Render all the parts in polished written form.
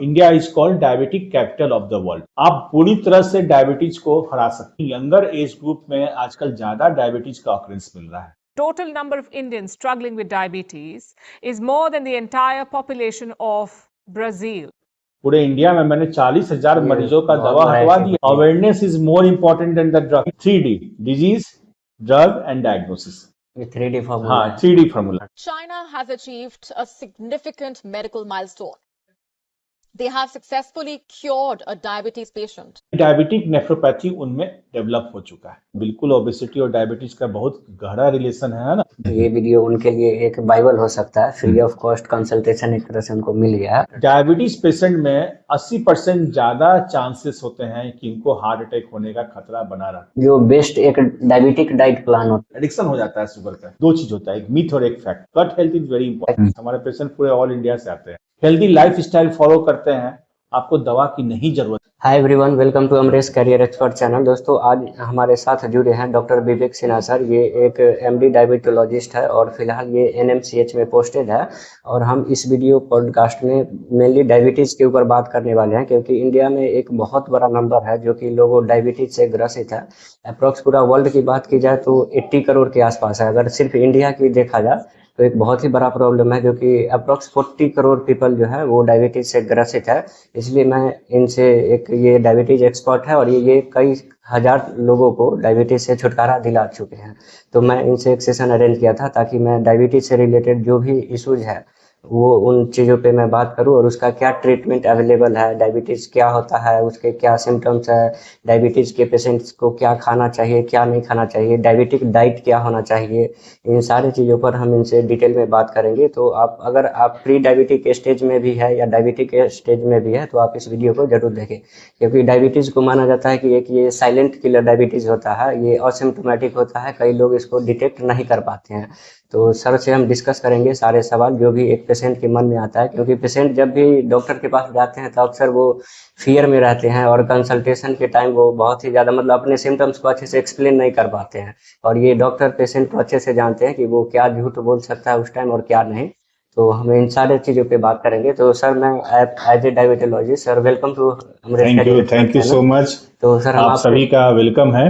India is called diabetic capital of the world. आप पूरी तरह से डायबिटीज को हरा सकते हैं। यंगर एज ग्रुप में आजकल ज्यादा डायबिटीज का ऑकरेंस मिल रहा है। Total number of Indians struggling with diabetes is more than the entire population of Brazil. पूरे इंडिया में मैंने 40,000 मरीजों का दवा हटवा दिया। Awareness is more important then the drug. 3D, disease, drug and diagnosis. 3D formula. हाँ, 3D formula. China has achieved a significant medical milestone. They have successfully cured a diabetes patient. Diabetic nephropathy उनमें develop हो चुका है। बिल्कुल obesity और diabetes का बहुत गहरा रिलेशन है ना। ये वीडियो उनके लिए एक बाइबल हो सकता है। फ्री ऑफ कॉस्ट कंसल्टेशन एक तरह से उनको मिल गया है। डायबिटीज पेशेंट में 80% ज्यादा चांसेस होते हैं कि इनको हार्ट अटैक होने का खतरा बना रहा है। जो बेस्ट एक डायबिटिक डाइट प्लान होता है। एडिक्शन हो जाता है शुगर का। दो चीज होता है, एक मिथ और एक fact. Gut health is very important. हमारे पेशेंट पूरे ऑल इंडिया से आते हैं, हेल्दी लाइफ स्टाइल फॉलो करते हैं, आपको दवा की नहीं जरूरत। Hi everyone, welcome to Amresh career expert channel. दोस्तों, आज हमारे साथ जुड़े हैं डॉक्टर विवेक सिन्हा सर। ये एक एमडी डायबिटोलॉजिस्ट है और फिलहाल ये एनएमसीएच में पोस्टेड है। और हम इस वीडियो पॉडकास्ट में मेनली डायबिटीज़ के ऊपर बात करने वाले हैं, क्योंकि इंडिया में एक बहुत बड़ा नंबर है जो कि लोगों डायबिटीज से ग्रसित है। अप्रॉक्स पूरा वर्ल्ड की बात की जाए तो 80 करोड़ के आसपास है। अगर सिर्फ इंडिया की देखा जाए तो एक बहुत ही बड़ा प्रॉब्लम है, जो कि अप्रॉक्स 40 करोड़ पीपल जो है वो डायबिटीज से ग्रसित है। इसलिए मैं इनसे एक ये डायबिटीज एक्सपर्ट है और ये कई हजार लोगों को डायबिटीज से छुटकारा दिला चुके हैं। तो मैं इनसे एक सेशन अरेंज किया था ताकि मैं डायबिटीज से रिलेटेड जो भी इशूज है वो उन चीज़ों पे मैं बात करूं और उसका क्या ट्रीटमेंट अवेलेबल है, डायबिटीज़ क्या होता है, उसके क्या सिम्टम्स है, डायबिटीज़ के पेशेंट्स को क्या खाना चाहिए, क्या नहीं खाना चाहिए, डायबिटिक डाइट क्या होना चाहिए। इन सारी चीज़ों पर हम इनसे डिटेल में बात करेंगे। तो अगर आप प्री डायबिटिक स्टेज में भी है या डायबिटिक स्टेज में भी है तो आप इस वीडियो को जरूर देखें, क्योंकि डायबिटीज़ को माना जाता है कि एक ये साइलेंट किलर डायबिटीज़ होता है। ये असिम्प्टोमेटिक होता है, कई लोग इसको डिटेक्ट नहीं कर पाते हैं। तो सर से हम डिस्कस करेंगे सारे सवाल जो भी एक पेशेंट के मन में आता है, क्योंकि पेशेंट जब भी डॉक्टर के पास जाते हैं तो अक्सर वो फियर में रहते हैं और कंसल्टेशन के टाइम वो बहुत ही ज़्यादा अपने सिम्टम्स को अच्छे से एक्सप्लेन नहीं कर पाते हैं। और ये डॉक्टर पेशेंट को अच्छे से जानते हैं कि वो क्या झूठ बोल सकता है उस टाइम और क्या नहीं। तो हम इन सारे चीज़ों पे बात करेंगे। तो सर, मैं as a diabetologist, sir welcome to. Thank you so much. तो सर, आप सभी का वेलकम है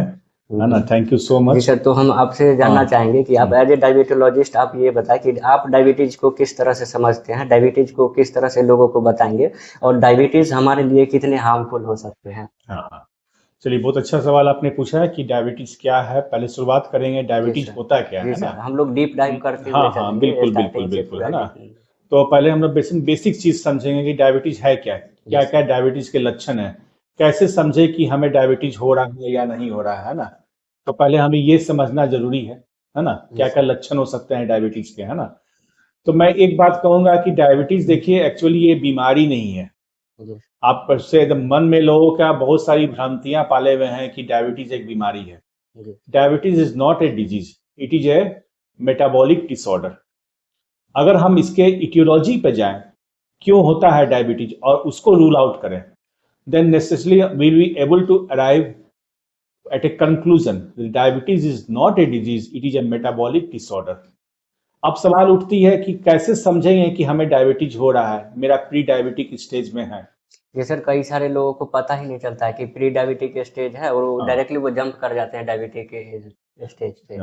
ना। Thank you so much. जी सर, तो हम आपसे जानना चाहेंगे कि आप एज ए डायबिटोलॉजिस्ट आप ये बताएं कि आप डायबिटीज को किस तरह से समझते हैं, डायबिटीज को किस तरह से लोगों को बताएंगे और डायबिटीज हमारे लिए कितने हार्मफुल हो सकते हैं। हाँ, चलिए, बहुत अच्छा सवाल आपने पूछा है कि डायबिटीज क्या है। पहले शुरुआत करेंगे डायबिटीज होता क्या है ना। हम लोग डीप डाइव करते हैं। हाँ, बिल्कुल है ना। तो पहले हम लोग बेसिक चीज समझेंगे कि डायबिटीज है क्या, क्या क्या डायबिटीज के लक्षण है, कैसे समझे कि हमें डायबिटीज हो रहा है या नहीं हो रहा है ना। तो पहले हमें ये समझना जरूरी है ना, क्या क्या लक्षण हो सकते हैं डायबिटीज के, है ना। तो मैं एक बात कहूंगा कि डायबिटीज, देखिए, एक्चुअली ये बीमारी नहीं है। आप से मन में लोगों का बहुत सारी भ्रांतियां पाले हुए हैं कि डायबिटीज एक बीमारी है। Diabetes is not a disease, it is a metabolic disorder. अगर हम इसके इटियोलॉजी पे जाएं, क्यों होता है डायबिटीज, और उसको रूल आउट करें, then necessarily we will be able to arrive at a conclusion that diabetes is not a disease, it is a metabolic disorder. अब सवाल उठती है कि कैसे समझेंगे कि हमें डायबिटीज हो रहा है, मेरा प्री डायबिटिक स्टेज में है। ये सर, कई सारे लोगों को पता ही नहीं चलता है कि प्री डायबिटिक स्टेज है और वो डायरेक्टली वो जंप कर जाते हैं डायबिटिक स्टेज पे।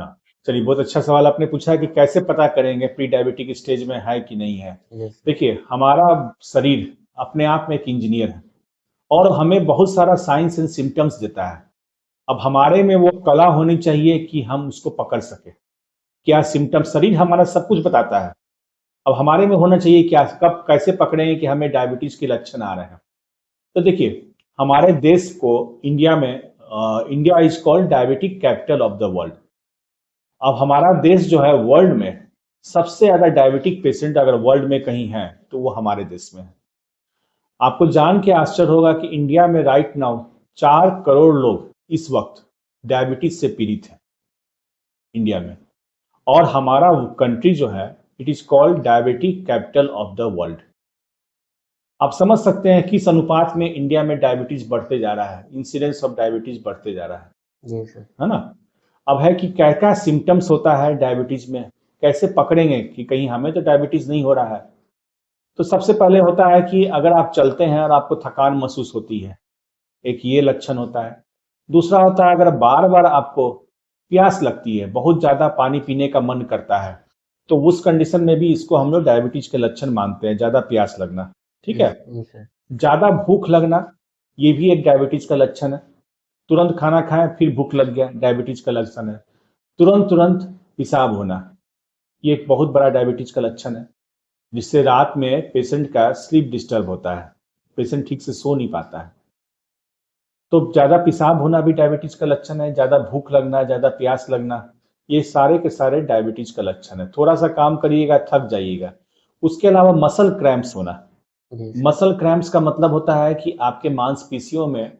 चलिए, बहुत अच्छा सवाल आपने पूछा है कि कैसे पता करेंगे प्री डायबिटिक स्टेज में है कि नहीं है। देखिए, हमारा शरीर अपने आप में एक इंजीनियर है और हमें बहुत सारा साइंस एंड सिम्टम्स देता है। अब हमारे में वो कला होनी चाहिए कि हम उसको पकड़ सके। क्या सिम्टम, शरीर हमारा सब कुछ बताता है, अब हमारे में होना चाहिए क्या, कब कैसे पकड़ेंगे कि हमें डायबिटीज के लक्षण आ रहे हैं। तो देखिए, हमारे देश को इंडिया में India is called diabetic capital of the world. अब हमारा देश जो है वर्ल्ड में सबसे ज्यादा डायबिटिक पेशेंट अगर वर्ल्ड में कहीं है तो वो हमारे देश में है। आपको जान के आश्चर्य होगा कि इंडिया में राइट नाउ 4 करोड़ लोग इस वक्त डायबिटीज से पीड़ित है इंडिया में। और हमारा कंट्री जो है, it is called diabetic capital of the world. आप समझ सकते हैं किस अनुपात में इंडिया में डायबिटीज बढ़ते जा रहा है, इंसिडेंस ऑफ डायबिटीज बढ़ते जा रहा है। जी सर, है ना। अब है कि क्या क्या सिम्टम्स होता है डायबिटीज में, कैसे पकड़ेंगे कि कहीं हमें तो डायबिटीज नहीं हो रहा है। तो सबसे पहले होता है कि अगर आप चलते हैं और आपको थकान महसूस होती है, एक ये लक्षण होता है। दूसरा होता है अगर बार बार आपको प्यास लगती है, बहुत ज़्यादा पानी पीने का मन करता है, तो उस कंडीशन में भी इसको हम लोग डायबिटीज के लक्षण मानते हैं, ज़्यादा प्यास लगना। ठीक है, जी सर। ज़्यादा भूख लगना, ये भी एक डायबिटीज का लक्षण है। तुरंत खाना खाएं फिर भूख लग गया, डायबिटीज का लक्षण है। तुरंत तुरंत पेशाब होना, ये एक बहुत बड़ा डायबिटीज का लक्षण है, जिससे रात में पेशेंट का स्लीप डिस्टर्ब होता है, पेशेंट ठीक से सो नहीं पाता है। तो ज़्यादा पेशाब होना भी डायबिटीज का लक्षण है, ज़्यादा भूख लगना, ज़्यादा प्यास लगना, ये सारे के सारे डायबिटीज का लक्षण है। थोड़ा सा काम करिएगा थक जाइएगा। उसके अलावा मसल क्रैम्प्स होना, मसल क्रैम्प्स का मतलब होता है कि आपके मांसपेशियों में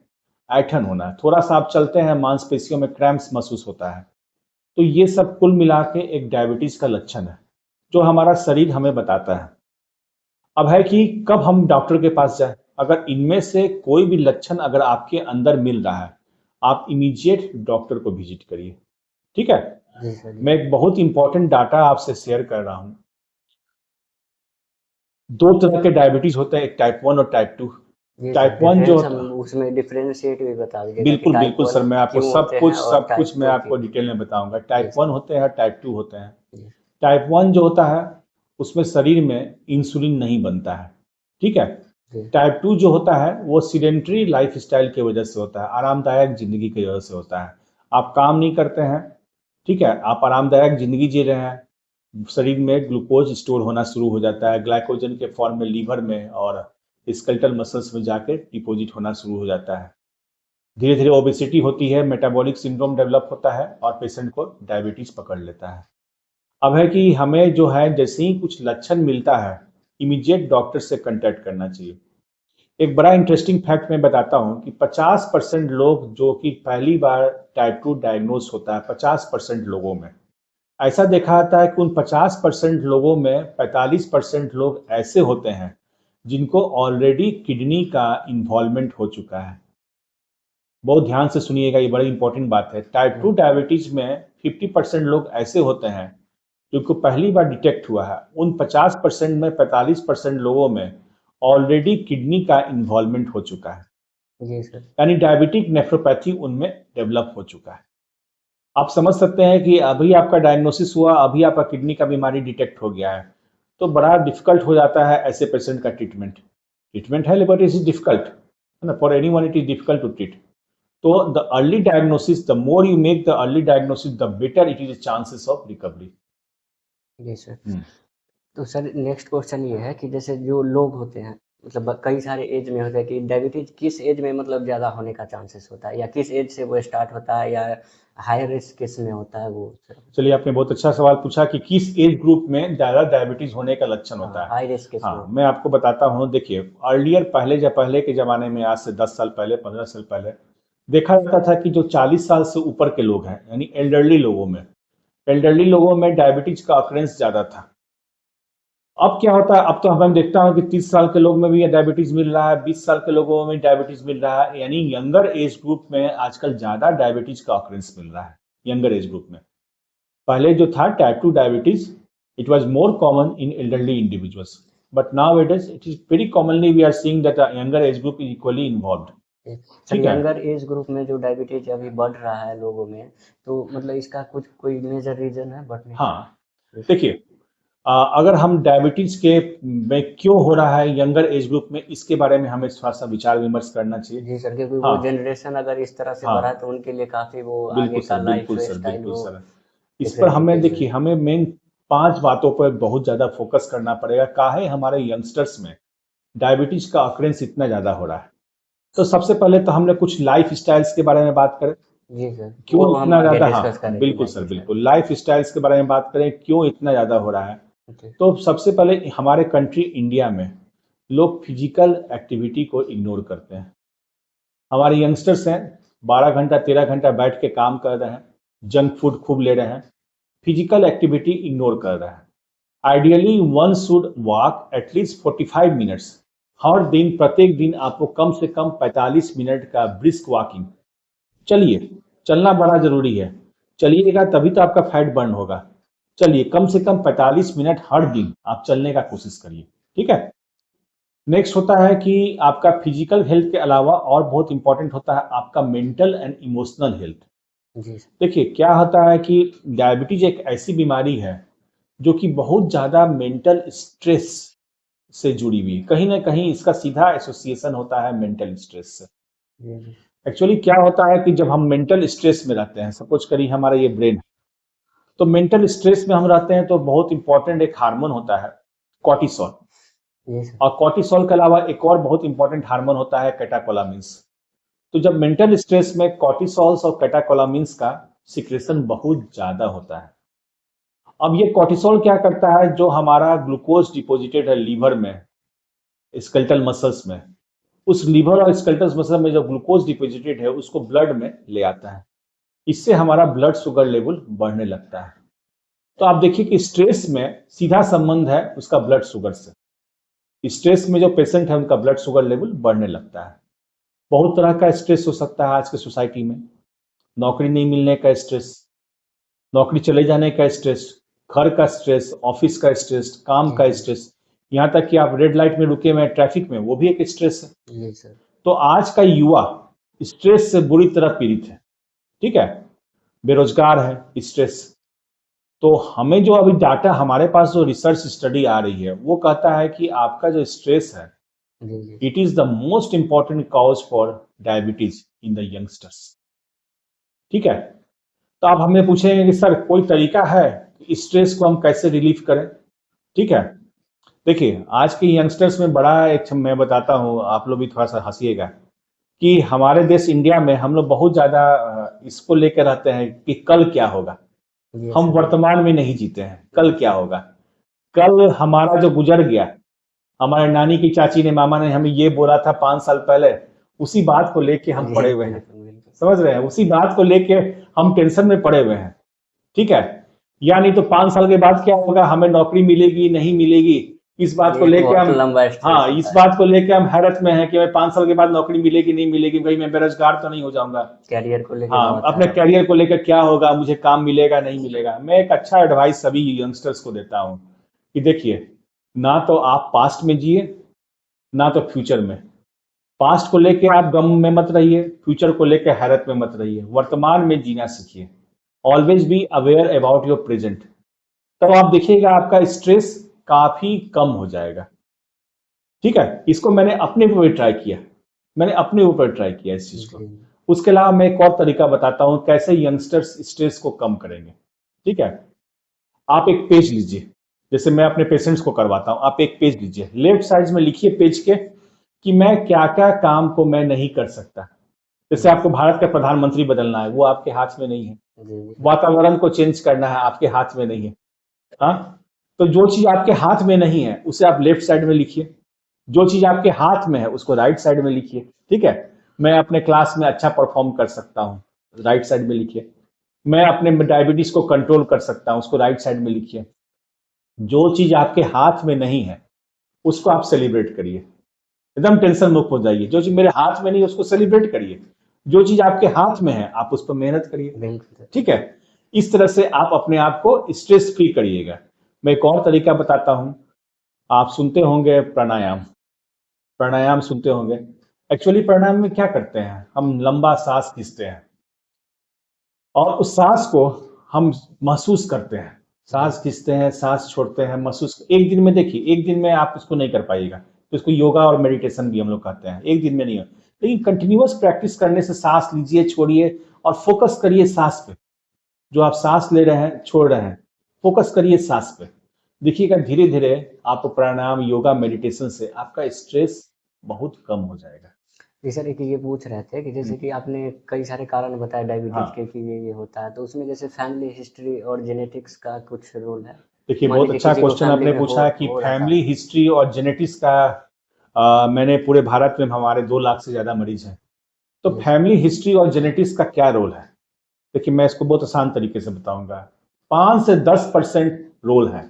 ऐंठन होना, थोड़ा सा आप चलते हैं मांसपेशियों में क्रैम्प्स महसूस होता है। तो ये सब कुल मिला के एक डायबिटीज का लक्षण है, जो हमारा शरीर हमें बताता है। अब है कि कब हम डॉक्टर के पास जाएं। अगर इनमें से कोई भी लक्षण अगर आपके अंदर मिल रहा है, आप इमीडिएट डॉक्टर को विजिट करिए। ठीक है, जी सर। मैं एक बहुत इंपॉर्टेंट डाटा आपसे शेयर कर रहा हूं। 2 तरह के डायबिटीज होते हैं, एक टाइप 1 और टाइप 2। टाइप 1 जो होता है, उसमें डिफरेंशिएट भी बता दीजिएगा। बिल्कुल बिल्कुल सर, मैं आपको सब कुछ मैं आपको टाइप डिटेल में बताऊंगा। टाइप 1 होते हैं, टाइप 2 होते हैं। टाइप 1 जो होता है उसमें शरीर में इंसुलिन नहीं बनता है। ठीक है, टाइप 2 जो होता है वो सीडेंटरी लाइफ स्टाइल की वजह से होता है, आरामदायक जिंदगी की वजह से होता है। आप काम नहीं करते हैं, ठीक है, आप आरामदायक जिंदगी जी रहे हैं, शरीर में ग्लूकोज स्टोर होना शुरू हो जाता है, ग्लाइकोजन के फॉर्म में लीवर में और स्केलेटल मसल्स में जाकर डिपोजिट होना शुरू हो जाता है। धीरे धीरे ओबेसिटी होती है, मेटाबॉलिक सिंड्रोम डेवलप होता है और पेशेंट को डायबिटीज पकड़ लेता है। अब है कि हमें जो है जैसे ही कुछ लक्षण मिलता है, इमीडिएट डॉक्टर से कांटेक्ट करना चाहिए। एक बड़ा इंटरेस्टिंग फैक्ट मैं बताता हूं कि 50% लोग जो कि पहली बार टाइप 2 डायग्नोस होता है, 50% लोगों में ऐसा देखा जाता है कि उन 50% लोगों में 45% लोग ऐसे होते हैं जिनको ऑलरेडी किडनी का इन्वॉल्वमेंट हो चुका है। बहुत ध्यान से सुनिएगा, ये बड़ी इंपॉर्टेंट बात है। टाइप 2 डायबिटीज में 50% लोग ऐसे होते हैं जिनको पहली बार डिटेक्ट हुआ है। उन 50% में 45% लोगों में ऑलरेडी किडनी का इन्वॉल्वमेंट हो चुका है, जी सर। यानी डायबिटिक नेफ्रोपैथी उनमें डेवलप हो चुका है। आप समझ सकते हैं कि अभी आपका डायग्नोसिस हुआ, अभी आपका किडनी का बीमारी डिटेक्ट हो गया है, तो बड़ा डिफिकल्ट हो जाता है ऐसे पेशेंट का ट्रीटमेंट है, बट इट इज डिफिकल्ट है ना, for anyone it is difficult to treat. तो the early diagnosis, the more you make the early diagnosis, the better it is chances of recovery. जी सर। तो sir next question ये है कि जैसे जो लोग होते हैं, मतलब कई सारे एज में होता है कि डायबिटीज किस एज में मतलब ज़्यादा होने का चांसेस होता है, या किस एज से वो स्टार्ट होता है, या हायर रिस्क किस में होता है वो सर? चलिए, आपने बहुत अच्छा सवाल पूछा कि किस एज ग्रुप में ज़्यादा डायबिटीज होने का लक्षण होता है। हाई रिस्क किस में? मैं आपको बताता हूँ। देखिए, अर्लियर पहले के ज़माने में, आज से 10 साल पहले, 15 साल पहले देखा जाता था कि जो 40 साल से ऊपर के लोग हैं, यानी एल्डरली लोगों में डायबिटीज का ऑकरेंस ज़्यादा था। अब क्या होता है, अब तो हम देखता हूँ कि 30 साल के लोग में भी डायबिटीज मिल रहा है, 20 साल के लोगों में डायबिटीज मिल रहा है, यानी यंगर एज ग्रुप में आजकल ज़्यादा डायबिटीज का ऑकरेंस मिल रहा है। यंगर एज ग्रुप में पहले जो था type 2 diabetes, it was more common in elderly individuals, but now it is very commonly we are seeing that younger age group is equally involved. ठीक है, यंगर एज ग्रुप में जो diabetes अभी बढ़ रहा है लोगों में, तो मतलब इसका कोई मेजर रीजन है बढ़ने का? हाँ, देखिए, अगर हम डायबिटीज के में क्यों हो रहा है यंगर एज ग्रुप में, इसके बारे में हमें थोड़ा सा विचार विमर्श करना चाहिए। जी सर, क्योंकि वो जनरेशन अगर इस तरह से बढ़ा तो उनके लिए काफी वो आगे का लाइफ स्टाइल वो इस पर हमें देखिए, हमें मेन 5 बातों पर बहुत ज्यादा फोकस करना पड़ेगा। काहे हमारे यंगस्टर्स में डायबिटीज का ऑकरेंस इतना ज्यादा हो रहा है। तो सबसे पहले तो हमने कुछ लाइफ स्टाइल्स के बारे में बात करें। जी सर, क्यों इतना ज्यादा? बिल्कुल सर, बिल्कुल, लाइफ स्टाइल्स के बारे में बात करें, क्यों इतना ज्यादा हो रहा है। तो सबसे पहले हमारे कंट्री इंडिया में लोग फिजिकल एक्टिविटी को इग्नोर करते हैं। हमारे यंगस्टर्स हैं 12 घंटा 13 घंटा बैठ के काम कर रहे हैं, जंक फूड खूब ले रहे हैं, फिजिकल एक्टिविटी इग्नोर कर रहे हैं। Ideally one should walk at least 45 minutes हर दिन। प्रत्येक दिन आपको कम से कम 45 मिनट का ब्रिस्क वॉकिंग, चलिए, चलना बड़ा जरूरी है, चलिएगा तभी तो आपका फैट बर्न होगा। चलिए, कम से कम 45 मिनट हर दिन आप चलने का कोशिश करिए। ठीक है, नेक्स्ट होता है कि आपका फिजिकल हेल्थ के अलावा और बहुत इंपॉर्टेंट होता है आपका मेंटल एंड इमोशनल हेल्थ। जी देखिए क्या होता है कि डायबिटीज एक ऐसी बीमारी है जो कि बहुत ज़्यादा मेंटल स्ट्रेस से जुड़ी हुई है। कहीं ना कहीं इसका सीधा एसोसिएशन होता है मेंटल स्ट्रेस से। जी एक्चुअली क्या होता है कि जब हम मेंटल स्ट्रेस में रहते हैं, सपोज करिए हमारा ये ब्रेन है, तो मेंटल स्ट्रेस में हम रहते हैं तो बहुत इंपॉर्टेंट एक हार्मोन होता है कॉर्टिसोल, जी सर। और कॉर्टिसोल के अलावा एक और बहुत इंपॉर्टेंट हार्मोन होता है कैटाकोलामिन्स। तो जब मेंटल स्ट्रेस में कॉर्टिसोल्स और कैटाकोलामिन्स का सिक्रेशन बहुत ज्यादा होता है। अब ये कॉर्टिसोल क्या करता है, जो हमारा ग्लूकोज डिपोजिटेड है लीवर में, स्केलेटल मसल्स में, उस लीवर और स्केलेटल मसल में जो ग्लूकोज डिपोजिटेड है उसको ब्लड में ले आता है। इससे हमारा ब्लड शुगर लेवल बढ़ने लगता है। तो आप देखिए कि स्ट्रेस में सीधा संबंध है उसका ब्लड शुगर से। स्ट्रेस में जो पेशेंट है उनका ब्लड शुगर लेवल बढ़ने लगता है। बहुत तरह का स्ट्रेस हो सकता है आज के सोसाइटी में। नौकरी नहीं मिलने का स्ट्रेस, नौकरी चले जाने का स्ट्रेस, घर का स्ट्रेस, ऑफिस का स्ट्रेस, काम का स्ट्रेस, यहाँ तक कि आप रेड लाइट में रुके हुए हैं ट्रैफिक में, वो भी एक स्ट्रेस है। जी सर। तो आज का युवा स्ट्रेस से बुरी तरह पीड़ित है। ठीक है, बेरोजगार है, स्ट्रेस। तो हमें जो अभी डाटा हमारे पास जो रिसर्च स्टडी आ रही है वो कहता है कि आपका जो स्ट्रेस है जी जी it is the most important cause for diabetes in the youngsters. ठीक है, तो आप हमें पूछेंगे कि सर कोई तरीका है स्ट्रेस को हम कैसे रिलीफ करें। ठीक है, देखिए आज के यंगस्टर्स में बड़ा एक मैं बताता हूँ, आप लोग भी थोड़ा सा हंसिएगा कि हमारे देश इंडिया में हम लोग बहुत ज्यादा इसको लेकर रहते हैं कि कल क्या होगा। जी हम सर। वर्तमान में नहीं जीते हैं, कल क्या होगा। कल हमारा जो गुजर गया, हमारे नानी की चाची ने, मामा ने हमें ये बोला था 5 साल पहले, उसी बात को लेके हम पड़े हुए हैं। बिल्कुल, बिल्कुल। समझ रहे हैं, उसी बात को लेके हम टेंशन में पड़े हुए हैं। ठीक है, या नहीं तो 5 साल के बाद क्या होगा, हमें नौकरी मिलेगी नहीं मिलेगी, इस बात को ये लेके बहुत हम, लंबा स्ट्रेस हाँ होता इस है। बात को लेके हम हैरत में हैं कि मैं 5 साल के बाद नौकरी मिलेगी नहीं मिलेगी, भाई मैं बेरोजगार तो नहीं हो जाऊंगा। कैरियर को लेके हाँ, बहुत अपने है। करियर को लेकर क्या होगा, मुझे काम मिलेगा नहीं मिलेगा। मैं एक अच्छा एडवाइस सभी यंगस्टर्स को देता हूँ कि देखिए, ना तो आप पास्ट में जिए ना तो फ्यूचर में। पास्ट को लेके आप गम में मत रहिए, फ्यूचर को लेके हैरत में मत रहिए, वर्तमान में जीना सीखिए। Always be aware about your present. तब आप देखिएगा आपका स्ट्रेस काफी कम हो जाएगा। ठीक है, इसको मैंने अपने ऊपर ट्राई किया, मैंने अपने ऊपर ट्राई किया इस चीज को। जी। उसके अलावा मैं एक और तरीका बताता हूं कैसे यंगस्टर्स स्ट्रेस को कम करेंगे। ठीक है, आप एक पेज लीजिए, जैसे मैं अपने पेशेंट्स को करवाता हूं, आप एक पेज लीजिए, लेफ्ट साइड में लिखिए पेज के कि मैं क्या क्या काम को मैं नहीं कर सकता। जैसे आपको भारत का प्रधानमंत्री बदलना है, वो आपके हाथ में नहीं है। जी वातावरण को चेंज करना है, आपके हाथ में नहीं है। हाँ, तो जो चीज आपके हाथ में नहीं है उसे आप लेफ्ट साइड में लिखिए, जो चीज आपके हाथ में है उसको राइट साइड में लिखिए। ठीक है, मैं अपने क्लास में अच्छा परफॉर्म कर सकता हूँ, राइट साइड में लिखिए। मैं अपने डायबिटीज को कंट्रोल कर सकता हूँ, उसको राइट साइड में लिखिए। जो चीज आपके हाथ में नहीं है उसको आप सेलिब्रेट करिए, एकदम टेंशन मुक्त हो जाइए। जो चीज मेरे हाथ में नहीं है उसको सेलिब्रेट करिए, जो चीज आपके हाथ में है आप उस पर मेहनत करिए। बिल्कुल। ठीक है, इस तरह से आप अपने आप को स्ट्रेस फ्री करिएगा। मैं एक और तरीका बताता हूं, आप सुनते होंगे प्राणायाम, प्राणायाम सुनते होंगे। एक्चुअली प्राणायाम में क्या करते हैं, हम लंबा सांस खींचते हैं और उस सांस को हम महसूस करते हैं। सांस खींचते हैं, सांस छोड़ते हैं, महसूस। एक दिन में देखिए, एक दिन में आप इसको नहीं कर पाइएगा, तो इसको योगा और मेडिटेशन भी हम लोग कहते हैं। एक दिन में नहीं हो, लेकिन कंटिन्यूअस प्रैक्टिस करने से सांस लीजिए, छोड़िए और फोकस करिए सांस पे। जो आप सांस ले रहे हैं, छोड़ रहे हैं, फोकस करिए सांस पे। देखिएगा धीरे धीरे आप प्राणायाम, योगा, मेडिटेशन से आपका स्ट्रेस बहुत कम हो जाएगा। जी सर, एक ये पूछ रहे थे कि जैसे कि आपने कई सारे कारण बताए डायबिटीज हाँ। के कि ये होता है, तो उसमें जैसे फैमिली हिस्ट्री और जेनेटिक्स का कुछ रोल है? देखिए, मान बहुत लीजिए अच्छा किसी को क्वेश्चन फैमिली आपने में पूछा कि हो रहा था। फैमिली हिस्ट्री और जेनेटिक्स का मैंने पूरे भारत में हमारे 2 लाख से ज्यादा मरीज हैं, तो जी। फैमिली हिस्ट्री और जेनेटिक्स का क्या रोल है। देखिए, मैं इसको बहुत आसान तरीके से बताऊंगा। 5 से 10% रोल है,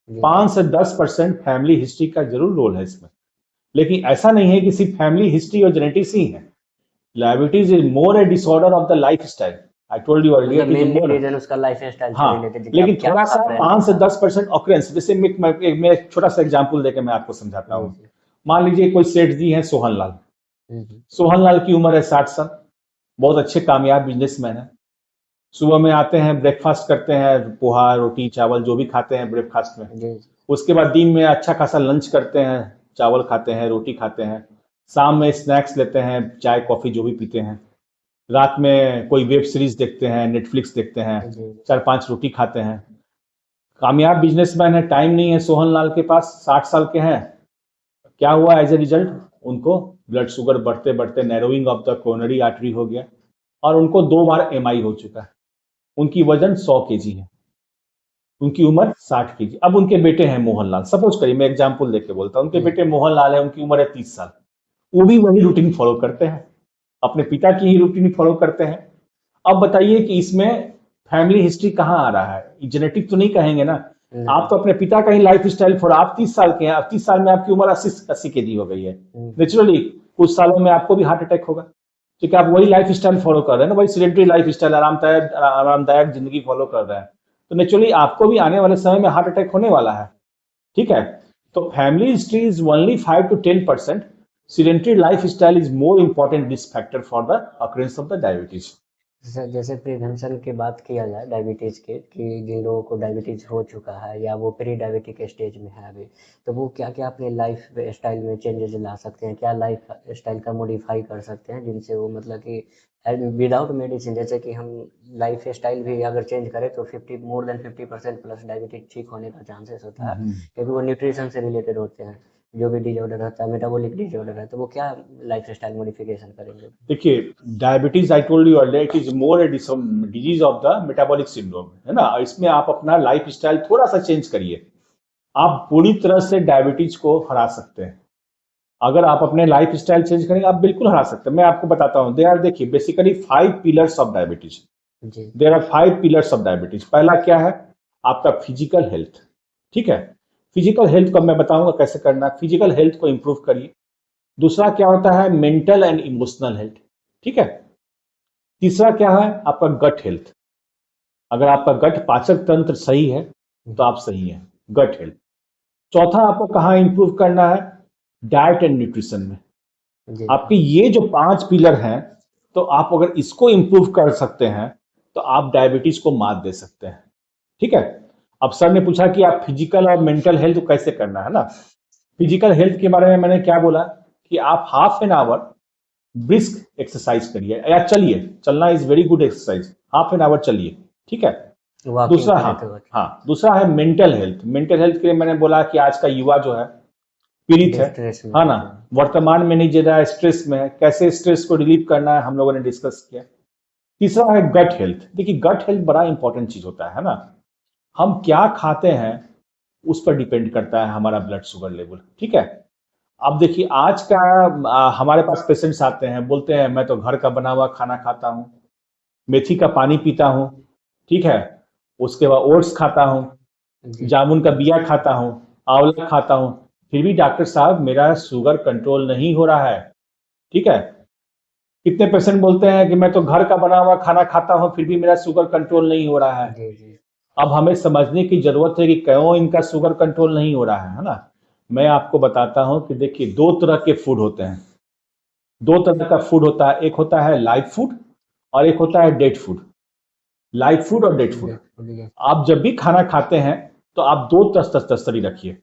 जी। 5 से 10% फैमिली हिस्ट्री का जरूर रोल है इसमें। लेकिन ऐसा नहीं है कि सिर्फ फैमिली हिस्ट्री और जेनेटिक्स ही है। Diabetes is more A disorder of the lifestyle. I told you earlier मतलब कि मेनली मोर, रीजन उसका लाइफस्टाइल से हाँ, रिलेटेड है कि लेकिन आप क्या थोड़ा सा खा रहे हैं। 5 से 10% ऑकरेंस। जैसे मैं एक छोटा सा एग्जांपल देकर मैं आपको समझाता हूँ। जी। मान लीजिए कोई सेठ जी हैं सोहन लाल, सोहन लाल की उम्र है 60 साल, बहुत अच्छे कामयाब बिजनेसमैन है। सुबह में आते हैं, ब्रेकफास्ट करते हैं, पोहा रोटी चावल जो भी खाते हैं ब्रेकफास्ट में। उसके बाद दिन में अच्छा खासा लंच करते हैं, चावल खाते हैं, रोटी खाते हैं। शाम में स्नैक्स लेते हैं, चाय कॉफी जो भी पीते हैं। रात में कोई वेब सीरीज देखते हैं, नेटफ्लिक्स देखते हैं, 4-5 रोटी खाते हैं। कामयाब बिजनेसमैन है, टाइम नहीं है सोहन लाल के पास, 60 साल के हैं। क्या हुआ एज ए रिजल्ट, उनको ब्लड शुगर बढ़ते बढ़ते narrowing of the coronary artery हो गया और उनको 2 बार एमआई हो चुका है। उनकी वजन 100 केजी है, उनकी उम्र 60 केजी। अब उनके बेटे हैं मोहनलाल, सपोज करिए, मैं एग्जांपल देके बोलता हूं, उनके बेटे मोहनलाल है, उनकी उम्र है 30 साल। वो भी वही रूटीन फॉलो करते हैं, अपने पिता की ही रूटीन फॉलो करते हैं। अब बताइए कि इसमें फैमिली हिस्ट्री कहाँ आ रहा है? जेनेटिक तो नहीं कहेंगे ना, आप तो अपने पिता का ही लाइफ स्टाइल फॉलो। आप 30 साल के हैं, अब 30 साल में आपकी उम्र 80 केजी हो गई है, नेचुरली कुछ सालों में आपको भी हार्ट अटैक होगा, क्योंकि आप वही लाइफ स्टाइल फॉलो कर रहे हैं ना, वही सिडेंटरी लाइफ स्टाइल, आरामदायक जिंदगी फॉलो कर रहे हैं, तो नेचुरली आपको भी आने वाले समय में हार्ट अटैक होने वाला है। ठीक है, तो family history is only 5 to 10%. Sedentary lifestyle is more important risk factor for the occurrence of the diabetes. जैसे प्रिवेंशन की बात किया जाए डायबिटीज के, कि जिन लोगों को डायबिटीज हो चुका है या वो प्री डायबिटिक स्टेज में है अभी, तो वो क्या क्या अपने लाइफ स्टाइल में चेंजेस ला सकते हैं, क्या लाइफ स्टाइल का मॉडिफाई कर सकते हैं जिनसे वो मतलब कि विदाउट मेडिसिन, जैसे कि हम लाइफ स्टाइल भी अगर चेंज करें तो more than 50% प्लस डायबिटीज ठीक होने का चांसेस होता है, क्योंकि वो न्यूट्रिशन से रिलेटेड होते हैं। जो भी डिजॉर्डर रहता है, मेटाबॉलिक डिजॉर्डर है, तो वो क्या लाइफ स्टाइल मॉडिफिकेशन करेंगे? देखिए, diabetes I told you earlier, it is more a disease of the metabolic syndrome, है ना। इसमें आप अपना लाइफ स्टाइल थोड़ा सा चेंज करिए, आप पूरी तरह से डायबिटीज को हरा सकते हैं। अगर आप अपने लाइफ स्टाइल चेंज करेंगे, आप बिल्कुल हरा सकते हैं। मैं आपको बताता हूँ, देखिए basically 5 pillars of diabetes. There are 5 pillars of diabetes. पहला क्या है? आपका फिजिकल हेल्थ। ठीक है, फिजिकल हेल्थ को मैं बताऊंगा कैसे करना है। फिजिकल हेल्थ को इंप्रूव करिए। दूसरा क्या होता है? Mental and emotional health. ठीक है। तीसरा क्या है? आपका गट हेल्थ। अगर आपका गट पाचक तंत्र सही है तो आप सही हैं, गट हेल्थ। चौथा आपको कहाँ इंप्रूव करना है? डाइट एंड न्यूट्रिशन में। आपके ये जो 5 पिलर हैं, तो आप अगर इसको इंप्रूव कर सकते हैं तो आप डायबिटीज को मात दे सकते हैं। ठीक है। अब सर ने पूछा कि आप फिजिकल और मेंटल हेल्थ कैसे करना है ना। फिजिकल हेल्थ के बारे में मैंने क्या बोला कि आप half an hour brisk exercise करिए या चलिए। चलना is very good exercise, half an hour चलिए। ठीक है। दूसरा दूसरा है मेंटल हेल्थ। मेंटल हेल्थ के लिए मैंने बोला कि आज का युवा जो है पीड़ित है ना, वर्तमान में नहीं जी रहा है, स्ट्रेस में है, कैसे स्ट्रेस को रिलीव करना है हम लोगों ने डिस्कस किया। तीसरा है गट हेल्थ। देखिए गट हेल्थ बड़ा इंपॉर्टेंट चीज होता है ना। हम क्या खाते हैं उस पर डिपेंड करता है हमारा ब्लड शुगर लेवल। ठीक है। अब देखिए आज का हमारे पास पेशेंट्स आते हैं, बोलते हैं मैं तो घर का बना हुआ खाना खाता हूँ, मेथी का पानी पीता हूँ, ठीक है, उसके बाद ओट्स खाता हूँ, जामुन का बिया खाता हूँ, आंवला खाता हूँ, फिर भी डॉक्टर साहब मेरा शुगर कंट्रोल नहीं हो रहा है। ठीक है। कितने पेशेंट बोलते हैं कि मैं तो घर का बना हुआ खाना खाता हूँ फिर भी मेरा शुगर कंट्रोल नहीं हो रहा है। अब हमें समझने की जरूरत है कि क्यों इनका शुगर कंट्रोल नहीं हो रहा है ना। मैं आपको बताता हूं कि देखिए 2 तरह के फूड होते हैं। 2 तरह का फूड होता है, एक होता है लाइव फूड और एक होता है डेड फूड। लाइव फूड और डेड फूड। आप जब भी खाना खाते हैं तो आप 2 तस्तरी रखिए।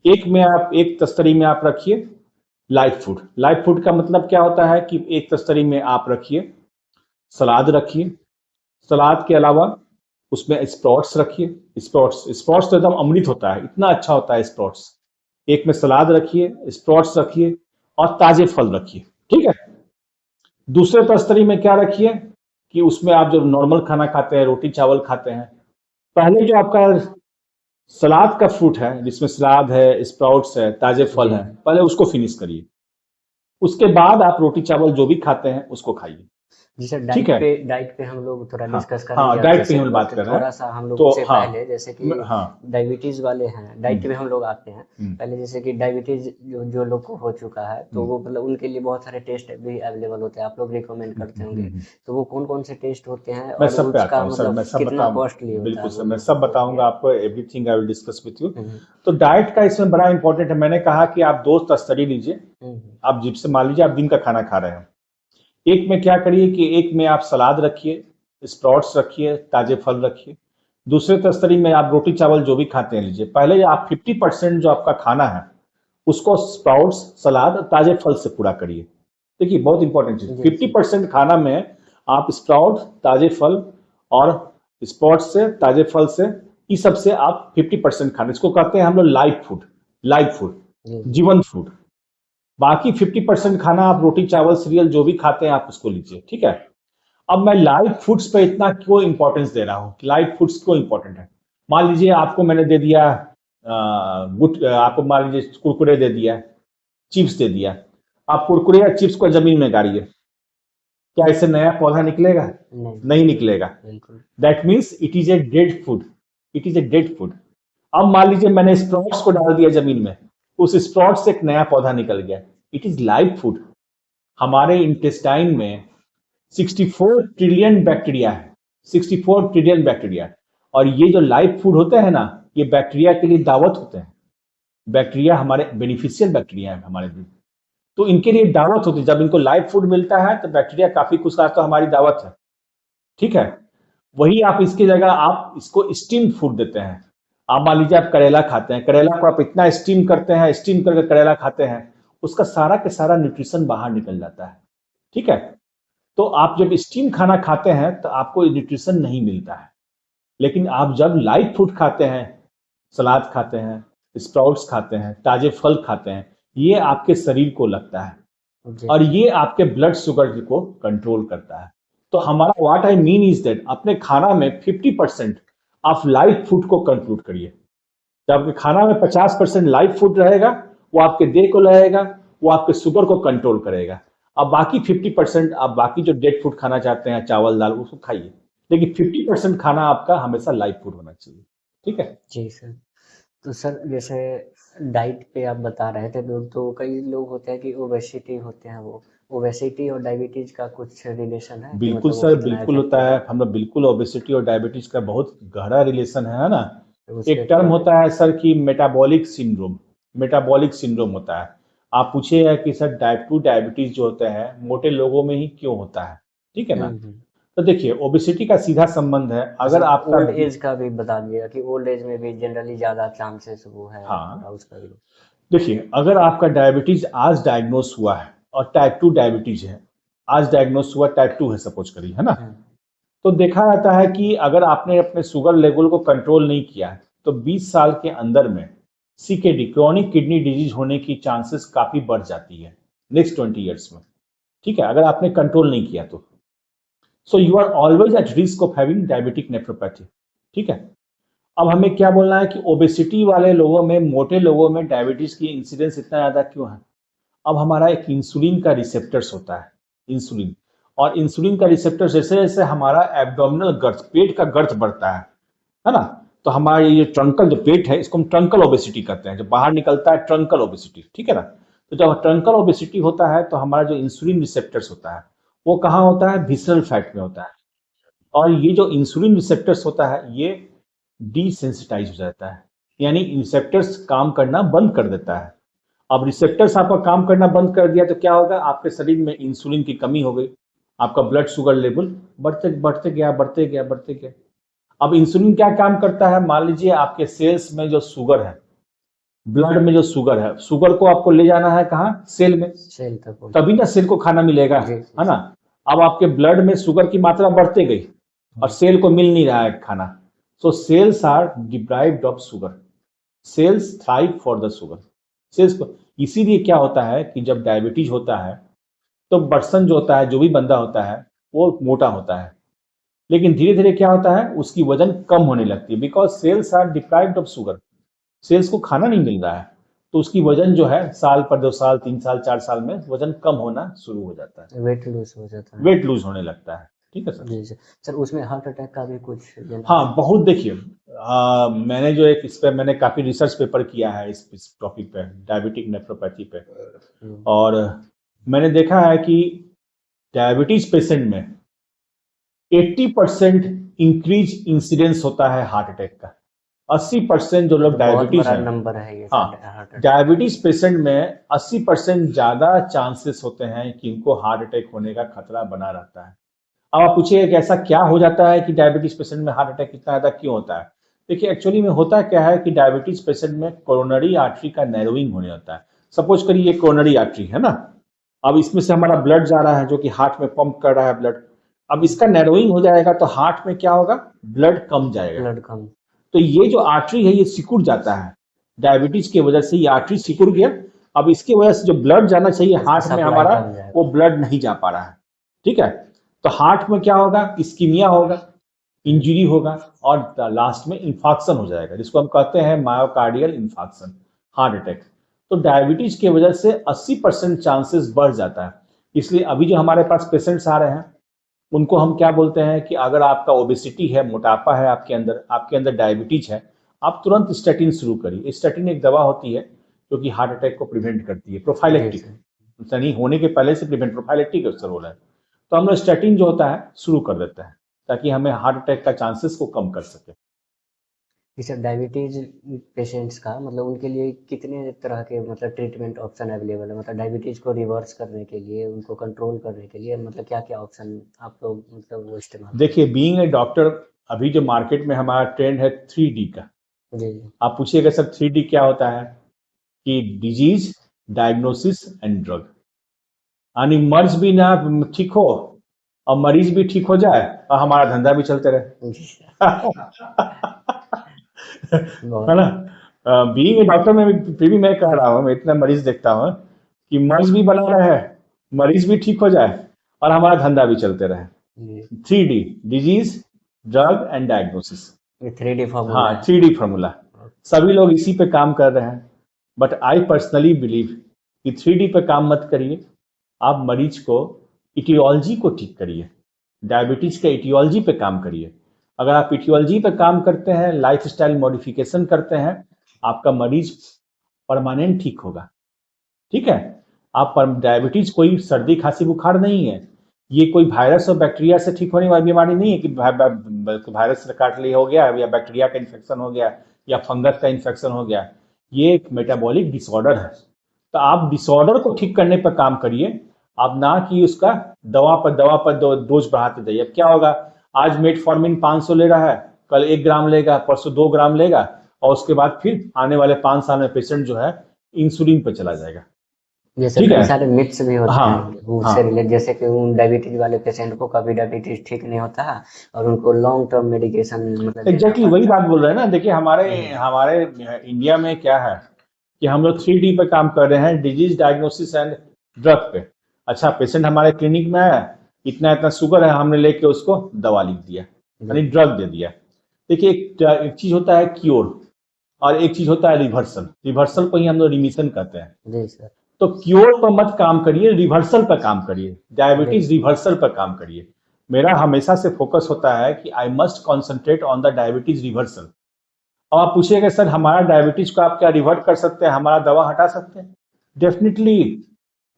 एक तस्तरी में आप रखिए लाइव फूड। लाइव फूड का मतलब क्या होता है कि एक तस्तरी में आप रखिए सलाद रखिए, सलाद के अलावा उसमें स्प्राउट्स रखिए। स्प्राउट्स तो एकदम अमृत होता है, इतना अच्छा होता है स्प्राउट्स। एक में सलाद रखिए, स्प्राउट्स रखिए और ताजे फल रखिए। ठीक है। दूसरे तस्तरी में क्या रखिए कि उसमें आप जो नॉर्मल खाना खाते हैं, रोटी चावल खाते हैं, पहले जो आपका सलाद का फ्रूट है जिसमें सलाद है, स्प्राउट्स है, ताजे फल है, पहले उसको फिनिश करिए। उसके बाद आप रोटी चावल जो भी खाते हैं उसको खाइए। जी सर, ठीक है। डाइट पे हम लोग थोड़ा हाँ, डिस्कस हाँ, करेंगे डाइट अच्छे पे से। हम बात बट कर रहे हैं। थोड़ा सा हम लोग तो उससे हाँ, पहले, जैसे कि हाँ, डायबिटीज वाले हैं, डाइट पे हम लोग आते हैं। हम्म, पहले जैसे कि डायबिटीज जो जो लोग को हो चुका है, तो हम्म, वो मतलब उनके लिए बहुत सारे टेस्ट भी अवेलेबल होते हैं, आप लोग रिकमेंड करते होंगे। तो वो कौन कौन से टेस्ट होते हैं मैं और सब पे आता उसका हूँ सर, मतलब मैं सब कितना बताऊँ। कॉस्टली होता बिल्कुल है, सर, वो मैं लोग सब को बताऊंगा क्या? आपको, everything I will discuss with you. Hmm, तो डाइट का इसमें बड़ा इंपॉर्टेंट है। मैंने कहा कि आप दोस्त स्टडी लीजिए। हम्म, आप जिससे मान लीजिए आप दिन का खाना खा रहे हैं, एक में क्या करिए कि एक में आप सलाद रखिए, स्प्राउट्स रखिए, ताजे फल रखिए। दूसरे तस्तरी में आप रोटी चावल जो भी खाते हैं लीजिए। पहले आप 50% जो आपका खाना है उसको स्प्राउट्स, सलाद, ताजे फल से पूरा करिए। देखिए बहुत इंपॉर्टेंट चीज, जी 50% खाना में आप स्प्राउट, ताजे फल और स्प्राउट्स से, ताजे फल से, इस सब से आप 50% खाना, इसको कहते हैं हम लोग लाइट फूड, लाइट फूड, जी जीवंत फूड। बाकी 50% खाना आप रोटी चावल सीरियल जो भी खाते हैं आप उसको लीजिए, ठीक है। अब मैं लाइट फूड्स पे इतना क्यों इंपॉर्टेंस दे रहा हूं कि लाइट फूड्स क्यों इंपॉर्टेंट है। मान लीजिए आपको मैंने दे दिया आपको मान लीजिए कुरकुरे दे दिया, चिप्स दे दिया। आप कुरकुरे या चिप्स को जमीन में गाड़िए, क्या इससे नया पौधा निकलेगा? नहीं, नहीं निकलेगा। बिल्कुल। That means it is a dead food, it is a dead food. अब मान लीजिए मैंने स्प्राउट्स को डाल दिया जमीन में, उस स्प्राउट से एक नया पौधा निकल गया, इट इज लाइव फूड। हमारे इंटेस्टाइन में 64 ट्रिलियन बैक्टीरिया है, 64 ट्रिलियन बैक्टीरिया। और ये जो लाइव फूड होते हैं ना, ये बैक्टीरिया के लिए दावत होते हैं। बैक्टीरिया हमारे बेनिफिशियल बैक्टीरिया है हमारे लिए, तो इनके लिए दावत होती है। जब इनको लाइव फूड मिलता है तो बैक्टीरिया काफी खुश, तो हमारी दावत है, ठीक है। वही आप इसकी जगह आप इसको स्टीम फूड देते हैं। आप मान लीजिए आप करेला खाते हैं, करेला को आप इतना स्टीम करते हैं, स्टीम करके करेला खाते हैं, उसका सारा के सारा न्यूट्रिशन बाहर निकल जाता है, ठीक है। तो आप जब स्टीम खाना खाते हैं तो आपको न्यूट्रिशन नहीं मिलता है। लेकिन आप जब लाइट फूड खाते हैं, सलाद खाते हैं, स्प्राउट्स खाते हैं, ताजे फल खाते हैं, ये आपके शरीर को लगता है जी और ये आपके ब्लड शुगर को कंट्रोल करता है। तो हमारा what I mean is that अपने खाना में 50% आप लाइट फूड को कंक्लूड करिए। जब आपके खाना में 50% लाइट फूड रहेगा, वो आपके देह को रहेगा, वो आपके शुगर को कंट्रोल करेगा। अब बाकी 50% आप बाकी जो डेड फूड खाना चाहते हैं, चावल दाल, उसको खाइए, लेकिन 50% खाना आपका हमेशा लाइट फूड होना चाहिए, ठीक है। जी सर। तो सर जैसे डाइट पे आप बता रहे थे, तो कई लोग होते हैं कि ओबेसिटी होते हैं, वो ओबेसिटी और डायबिटीज का कुछ रिलेशन है कि बिल्कुल मतलब वो सर, कितना बिल्कुल होता इफेक्टिव है। है? हम लोग बिल्कुल ओबेसिटी और डायबिटीज का बहुत गहरा रिलेशन है ना। तो उसके एक टर्म क्या? होता है सर कि मेटाबॉलिक सिंड्रोम, मेटाबॉलिक सिंड्रोम होता है। आप पूछिएगा कि सर टाइप 2 डायबिटीज जो होता है मोटे लोगों में ही क्यों होता है, ठीक है ना। हम्म। तो देखिए ओबेसिटी का सीधा संबंध है, अगर आपका ओल्ड एज का भी बता दिएगा कि ओल्ड एज में भी जनरली ज्यादा चांसेस वो है, हाँ, थोड़ा उसका भी। देखिए अगर आपका डायबिटीज आज डायग्नोस हुआ है और टाइप 2 डायबिटीज है, आज डायग्नोस हुआ टाइप 2 है सपोज करिए, है ना। हम्म, तो देखा जाता है कि अगर आपने अपने शुगर लेवल को कंट्रोल नहीं किया है तो 20 साल के अंदर में सीकेडी, क्रॉनिक किडनी डिजीज होने की चांसेस काफी बढ़ जाती है नेक्स्ट 20 ईयर्स में, ठीक है, अगर आपने कंट्रोल नहीं किया तो। So you are always at risk of having diabetic nephropathy, ठीक है। अब हमें क्या बोलना है कि ओबेसिटी वाले लोगों में, मोटे लोगों में डायबिटीज की इंसिडेंस इतना ज्यादा क्यों है। अब हमारा एक इंसुलिन का रिसेप्टर्स होता है, इंसुलिन। और इंसुलिन का रिसेप्टर जैसे जैसे हमारा एब्डोमिनल गर्थ, पेट का गर्थ बढ़ता है ना, तो हमारा ये ट्रंकल जो पेट है इसको हम ट्रंकल ओबेसिटी कहते हैं, जब बाहर निकलता है ट्रंकल ओबेसिटी, ठीक है ना। तो जब ट्रंकल ओबेसिटी होता है तो हमारा जो इंसुलिन रिसेप्टर्स होता है वो कहाँ होता है, विसरल फैट में होता है। और ये जो इंसुलिन रिसेप्टर्स होता है ये डिसेंसिटाइज हो जाता है, यानी रिसेप्टर्स काम करना बंद कर देता है। अब रिसेप्टर्स आपका काम करना बंद कर दिया तो क्या होगा, आपके शरीर में इंसुलिन की कमी हो गई, आपका ब्लड शुगर लेवल बढ़ते बढ़ते गया, बढ़ते गया, बढ़ते गया। अब इंसुलिन क्या काम करता है, मान लीजिए आपके सेल्स में जो शुगर है, ब्लड में जो शुगर है, शुगर को आपको ले जाना है कहाँ, सेल में, सेल तक पहुंच। तभी ना सेल को खाना मिलेगा, जी, है ना। अब आपके ब्लड में शुगर की मात्रा बढ़ते गई और सेल को मिल नहीं रहा है खाना, so cells are deprived of sugar, cells thrive for the sugar, cells को। इसीलिए क्या होता है कि जब डायबिटीज होता है तो पर्सन जो होता है, जो भी बंदा होता है वो मोटा होता है, लेकिन धीरे धीरे क्या होता है उसकी वजन कम होने लगती है, because cells are deprived of sugar, cells को खाना नहीं मिल रहा है। तो उसकी वजन जो है साल पर 2 साल 3 साल 4 साल में वजन कम होना शुरू हो जाता है, वेट लूज हो जाता है। वेट लूज होने लगता है। ठीक है सर। जी सर। सर उसमें हार्ट अटैक का भी कुछ हाँ, बहुत देखिए, मैंने जो एक इस पे मैंने काफी रिसर्च पेपर किया है इस टॉपिक पे, डायबिटिक नेफ्रोपैथी पे, और मैंने देखा है कि डायबिटीज पेशेंट में 80% इंक्रीज इंसिडेंस होता है हार्ट अटैक का। 80% जो लोग डायबिटीज है, नंबर है ये हाँ, डायबिटीज पेशेंट में 80% ज्यादा चांसेस होते हैं कि इनको हार्ट अटैक होने का खतरा बना रहता है। अब आप पूछिए कि ऐसा क्या हो जाता है कि डायबिटीज पेशेंट में हार्ट अटैक इतना ज्यादा क्यों होता है? देखिए, एक्चुअली में होता क्या है कि डायबिटीज पेशेंट में कोरोनरी आर्टरी का नैरोइंग होने होता है। सपोज करिए ये कोरोनरी आर्टरी है ना, अब इसमें से हमारा ब्लड जा रहा है जो कि हार्ट में पंप कर रहा है ब्लड। अब इसका नैरोइंग हो जाएगा तो हार्ट में क्या होगा, ब्लड कम जाएगा, ब्लड कम। तो ये जो आर्टरी है ये सिकुड़ जाता है, डायबिटीज की वजह से ये आर्टरी सिकुड़ गया। अब इसकी वजह से जो ब्लड जाना चाहिए हार्ट में हमारा, वो ब्लड नहीं जा पा रहा है। ठीक है, तो हार्ट में क्या होगा, इस्कीमिया होगा, इंजरी होगा, और लास्ट में इंफाक्शन हो जाएगा, जिसको हम कहते हैं मायोकार्डियल इंफाक्शन, हार्ट अटैक। तो डायबिटीज की वजह से 80% चांसेस बढ़ जाता है। इसलिए अभी जो हमारे पास पेशेंट्स आ रहे हैं उनको हम क्या बोलते हैं कि अगर आपका ओबेसिटी है, मोटापा है आपके अंदर डायबिटीज है, आप तुरंत स्टैटिन शुरू करिए। स्टैटिन एक दवा होती है जो कि हार्ट अटैक को प्रिवेंट करती है, प्रोफाइलेक्टिक, यानी होने के पहले से प्रिवेंट, प्रोफाइलेक्टिक उसका रोल है। तो हम लोग स्टैटिन जो होता है शुरू कर देते हैं ताकि हमें हार्ट अटैक का चांसेस को कम कर सके। सर डायबिटीज पेशेंट्स का मतलब उनके लिए कितने तरह के मतलब ट्रीटमेंट ऑप्शन अवेलेबल है, मतलब डायबिटीज को रिवर्स करने के लिए, उनको कंट्रोल करने के लिए मतलब क्या क्या ऑप्शन आप लोग मतलब वो इस्तेमाल? देखिए, बीइंग ए डॉक्टर, अभी जो मार्केट में हमारा ट्रेंड है 3D का। जी। आप पूछिएगा सर 3D क्या होता है, कि डिजीज, डायग्नोसिस एंड ड्रग, यानी मर्ज भी ना ठीक हो और मरीज भी ठीक हो जाए और हमारा धंधा भी चलते रहे। है ना? बीइंग ए डॉक्टर में फिर भी मैं कह रहा हूँ, मैं इतना मरीज देखता हूँ कि मर्ज भी बना रहे, मरीज भी ठीक हो जाए और हमारा धंधा भी चलते रहे। 3D, disease, drug and diagnosis, 3D formula. हाँ, 3D फॉर्मूला, सभी लोग इसी पे काम कर रहे हैं। बट आई पर्सनली बिलीव कि 3D पे काम मत करिए, आप मरीज को इटियोलॉजी को ठीक करिए, डायबिटीज के इटियोलॉजी पे काम करिए। अगर आप इटियोलॉजी पे काम करते हैं, लाइफस्टाइल मॉडिफिकेशन करते हैं, आपका मरीज परमानेंट ठीक होगा। ठीक है, आप डायबिटीज कोई सर्दी खांसी बुखार नहीं है, ये कोई वायरस और बैक्टीरिया से ठीक होने वाली बीमारी नहीं है कि वायरस से काट लिया हो गया या बैक्टीरिया का इन्फेक्शन हो गया या फंगस का इन्फेक्शन हो गया। ये एक मेटाबॉलिक डिसऑर्डर है। तो आप डिसऑर्डर को ठीक करने पर काम करिए, आप ना कि उसका दवा पर डोज बढ़ाते जाइए। अब क्या होगा, आज मेटफॉर्मिन 500 ले रहा है, कल 1 ग्राम लेगा, परसों 2 ग्राम लेगा, और उसके बाद फिर आने वाले 5 साल में पेशेंट जो है इंसुलिन पर चला जाएगा। जैसे कई सारे मिथ्स भी होते हैं उससे रिलेटेड, जैसे कि उन डायबिटीज वाले पेशेंट को कभी डायबिटीज ठीक नहीं होता है और उनको लॉन्ग टर्म मेडिकेशन मतलब एग्जैक्टली वही बात बोल रहे हैं ना। देखिए, हमारे इंडिया में क्या है कि हम लोग 3D पे काम कर रहे हैं, डिजीज, डायग्नोसिस एंड ड्रग पे। अच्छा, पेशेंट हमारे क्लिनिक में आया, इतना शुगर है, हमने लेके उसको दवा लिख दिया, यानी ड्रग दे दिया। देखिए, एक चीज होता है क्योर और एक चीज होता है रिवर्सल। रिवर्सल को ही हम लोग रिमिशन कहते हैं। जी सर। तो क्योर पर मत काम करिए, रिवर्सल पर काम करिए, डायबिटीज रिवर्सल पर काम करिए। मेरा हमेशा से फोकस होता है कि I must concentrate on the diabetes reversal. अब आप पूछिएगा सर हमारा डायबिटीज को आप क्या रिवर्ट कर सकते हैं, हमारा दवा हटा सकते हैं? डेफिनेटली।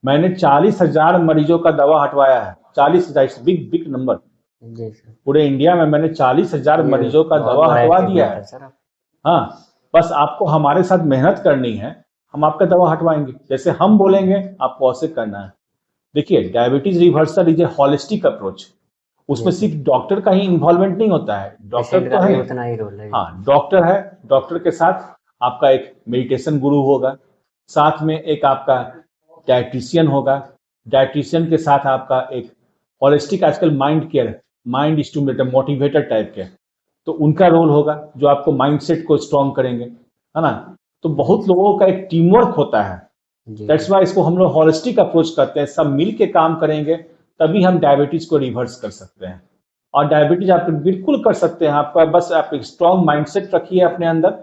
मैंने 40,000 मरीजों का दवा हटवाया है। 40,000 बिग नंबर। पूरे इंडिया में मैंने 40,000 मरीजों का दवा हटवा दिया है। हाँ, बस आपको हमारे साथ मेहनत करनी है, हम आपका दवा हटवाएंगे। जैसे हम बोलेंगे आपको ऐसे करना है। देखिए, diabetes reversal is a holistic approach. उसमें सिर्फ डॉक्टर का ही इन्वॉल्वमेंट नहीं होता है, डॉक्टर तो है, उतना ही रोल है। हाँ, डॉक्टर है, डॉक्टर के साथ आपका एक मेडिटेशन गुरु होगा, साथ में एक आपका डाइटिशियन होगा, डाइटिशियन के साथ आपका एक होलिस्टिक आजकल mind care, mind stimulator, motivator type के, तो उनका रोल होगा जो आपको माइंडसेट को स्ट्रॉन्ग करेंगे, है ना। तो बहुत लोगों का एक टीम वर्क होता है, दैट्स वाई इसको हम लोग होलिस्टिक अप्रोच करते हैं। सब मिल के काम करेंगे तभी हम डायबिटीज को रिवर्स कर सकते हैं। और डायबिटीज आप बिल्कुल कर सकते हैं, आपका बस आप एक स्ट्रॉन्ग माइंडसेट रखिए अपने अंदर,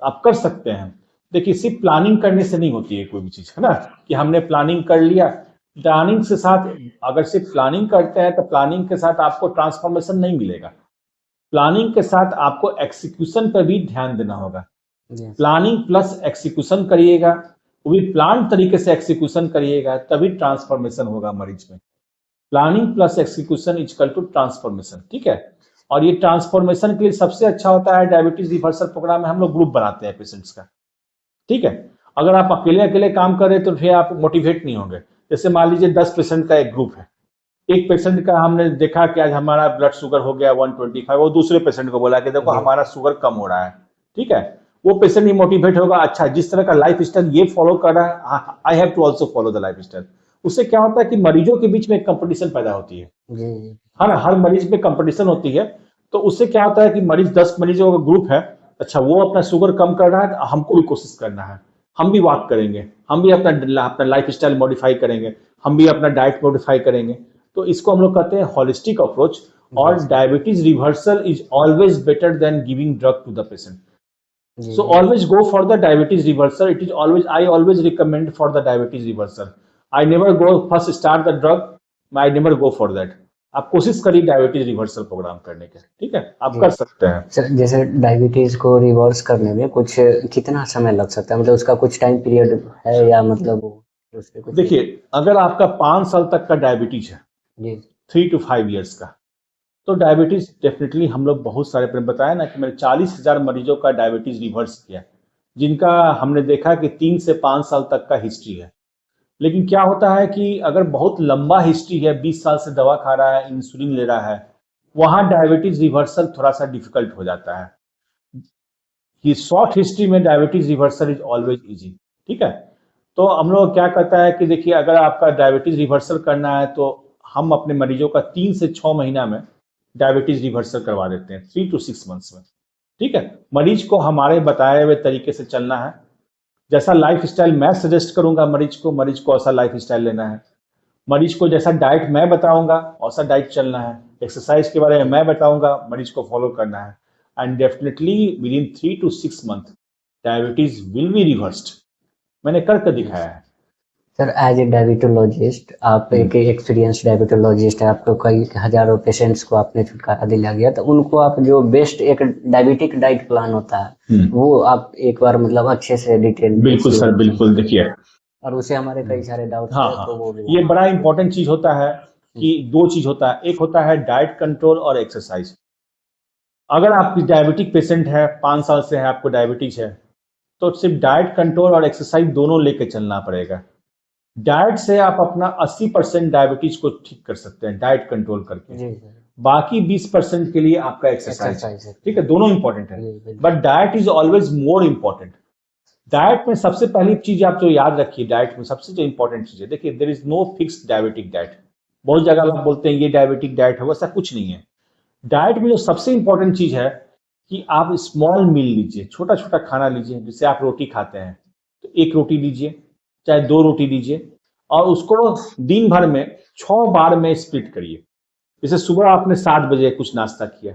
आप कर सकते हैं। देखिए सिर्फ प्लानिंग करने से नहीं होती है कोई भी चीज, है ना, कि हमने प्लानिंग कर लिया। प्लानिंग से साथ, अगर सिर्फ प्लानिंग करते हैं तो प्लानिंग के साथ आपको ट्रांसफॉर्मेशन नहीं मिलेगा। प्लानिंग के साथ आपको एक्सिक्यूशन पर भी ध्यान देना होगा। प्लानिंग प्लस एक्सिक्यूशन करिएगा, वो भी प्लान तरीके से एक्सिक्यूशन करिएगा, तभी ट्रांसफॉर्मेशन होगा मरीज में। Planning plus execution equal to transformation, ठीक है। और ये ट्रांसफॉर्मेशन के लिए सबसे अच्छा होता है डायबिटीज रिवर्सल प्रोग्राम में हम लोग ग्रुप बनाते हैं पेशेंट्स का, ठीक है। अगर आप अकेले अकेले काम कर रहे हैं तो फिर आप मोटिवेट नहीं होंगे। जैसे मान लीजिए 10 पेशेंट का एक ग्रुप है, एक पेशेंट का हमने देखा कि आज हमारा ब्लड शुगर हो गया 125, वो दूसरे पेशेंट को बोला कि देखो हमारा शुगर कम हो रहा है, ठीक है। वो पेशेंट ही मोटिवेट होगा, अच्छा जिस तरह का लाइफ स्टाइल ये फॉलो कर रहा है, I have to also follow the lifestyle. उससे क्या होता है कि मरीजों के बीच में एक कंपटीशन पैदा होती है, हर मरीज में कंपटीशन होती है। तो उससे क्या होता है कि मरीज 10 मरीजों का ग्रुप है, अच्छा वो अपना शुगर कम कर रहा है, हमको भी कोशिश करना है, हम भी वॉक करेंगे, हम भी अपना लाइफ स्टाइल मॉडिफाई करेंगे, हम भी अपना डाइट मॉडिफाई करेंगे। तो इसको हम लोग कहते हैं होलिस्टिक अप्रोच। और diabetes reversal is always better than giving drug to the patient. So always go for the diabetes reversal. It is always, I always recommend for the diabetes reversal. I never go first start the drug. I never go for that. आप कोशिश करिए diabetes reversal programme करने के, ठीक है, आप कर सकते हैं। सर जैसे डायबिटीज को रिवर्स करने में कुछ कितना समय लग सकता है, मतलब उसका कुछ टाइम पीरियड है या मतलब उसके कुछ? देखिए अगर आपका 5 साल तक का डायबिटीज है जी, 3 to 5 years का, तो डायबिटीज डेफिनेटली हम लोग बहुत सारे बताया ना कि मैंने 40,000 मरीजों का डायबिटीज रिवर्स किया, जिनका हमने देखा कि 3 से 5 साल तक का हिस्ट्री है। लेकिन क्या होता है कि अगर बहुत लंबा हिस्ट्री है, 20 साल से दवा खा रहा है, इंसुलिन ले रहा है, वहां डायबिटीज रिवर्सल थोड़ा सा डिफिकल्ट हो जाता है। कि शॉर्ट हिस्ट्री में diabetes reversal is always easy, ठीक है। तो हम लोग क्या कहता है कि देखिए अगर आपका डायबिटीज रिवर्सल करना है तो हम अपने मरीजों का 3 से 6 महीना में डायबिटीज रिवर्सल करवा देते हैं, 3 to 6 months में, ठीक है। मरीज को हमारे बताए हुए तरीके से चलना है, जैसा लाइफ स्टाइल मैं सजेस्ट करूंगा मरीज को ऐसा लाइफ स्टाइल लेना है। मरीज को जैसा डाइट मैं बताऊंगा वैसा डाइट चलना है। एक्सरसाइज के बारे में मैं बताऊंगा, मरीज को फॉलो करना है। And definitely with in 3 to 6 months diabetes will be reversed. मैंने करके दिखाया है। सर एज ए डायबिटोलॉजिस्ट, आप एक एक्सपीरियंस डायबिटोलॉजिस्ट है, आपको कई हजारों पेशेंट्स को आपने छुटकारा दिला गया, तो उनको आप जो बेस्ट एक डायबिटिक डाइट प्लान होता है वो आप एक बार मतलब अच्छे से डिटेल? बिल्कुल सर, बिल्कुल। देखिए और उसे हमारे कई सारे डाउट्स हाँ, तो वो भी ये बड़ा इंपॉर्टेंट चीज होता है कि 2 चीज होता है, एक होता है डाइट कंट्रोल और एक्सरसाइज। अगर आप डायबिटिक पेशेंट है, 5 साल से है, आपको डायबिटीज है, तो सिर्फ डाइट कंट्रोल और एक्सरसाइज दोनों लेके चलना पड़ेगा। डाइट से आप अपना 80% डायबिटीज को ठीक कर सकते हैं डाइट कंट्रोल करके, बाकी 20% के लिए आपका एक्सरसाइज है, ठीक है। दोनों इंपॉर्टेंट है, but diet is always more important. Diet में सबसे पहली चीज आप जो याद रखिए, डाइट में सबसे जो इंपॉर्टेंट चीज है, देखिए there is no fix diabetic diet. बहुत जगह लोग बोलते हैं ये डायबिटिक डाइट है, वैसा कुछ नहीं है। डाइट में जो सबसे इंपॉर्टेंट चीज है कि आप स्मॉल मील लीजिए, छोटा छोटा खाना लीजिए। जैसे आप रोटी खाते हैं तो 1 रोटी लीजिए, चाहे 2 रोटी लीजिए, और उसको दिन भर में 6 बार में स्प्लिट करिए। जैसे सुबह आपने 7 बजे कुछ नाश्ता किया,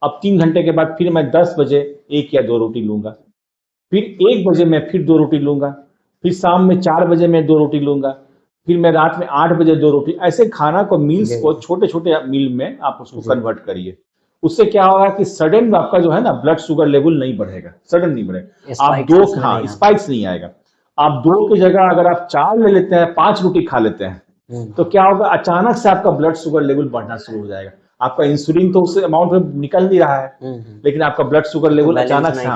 अब 3 घंटे के बाद फिर मैं 10 बजे 1 या 2 रोटी लूंगा, फिर 1 बजे मैं फिर 2 रोटी लूंगा, फिर शाम में 4 बजे मैं 2 रोटी लूंगा, फिर मैं रात में 8 बजे 2 रोटी। ऐसे खाना को मील्स को छोटे छोटे मील में आप उसको कन्वर्ट करिए। उससे क्या होगा कि सडन आपका जो है ना ब्लड शुगर लेवल नहीं बढ़ेगा, सडन नहीं बढ़ेगा। आप 2 स्पाइक्स नहीं आएगा। आप 2 की जगह अगर आप 4 ले लेते हैं, 5 रोटी खा लेते हैं, तो क्या होगा, अचानक से आपका ब्लड शुगर लेवल बढ़ना शुरू हो जाएगा। आपका इंसुलिन तो उस अमाउंट में निकल नहीं रहा है, लेकिन आपका ब्लड शुगर लेवल अचानक से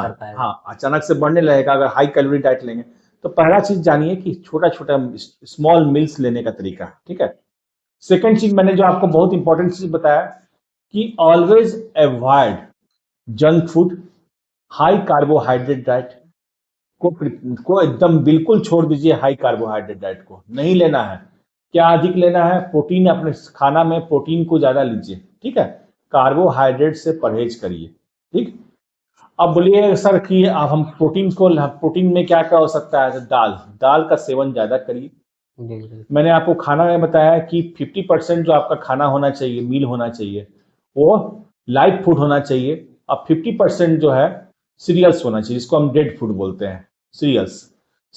अचानक से बढ़ने लगेगा अगर हाई कैलोरी डाइट लेंगे। तो पहला चीज जानिए कि छोटा छोटा स्मॉल मील्स लेने का तरीका, ठीक है। सेकंड चीज मैंने जो आपको बहुत इंपॉर्टेंट चीज बताया कि always avoid junk food, high carbohydrate diet को एकदम बिल्कुल छोड़ दीजिए। हाई कार्बोहाइड्रेट डाइट को नहीं लेना है। क्या अधिक लेना है, प्रोटीन, अपने खाना में प्रोटीन को ज्यादा लीजिए, ठीक है। कार्बोहाइड्रेट से परहेज करिए, ठीक। अब बोलिए सर कि अब हम प्रोटीन में क्या क्या हो सकता है, दाल का सेवन ज्यादा करिए। मैंने आपको खाना में बताया कि 50% जो आपका खाना होना चाहिए, मील होना चाहिए, वो लाइट फूड होना चाहिए, और 50% जो है सीरियल्स होना चाहिए, जिसको हम डेड फूड बोलते हैं। सीरियल्स।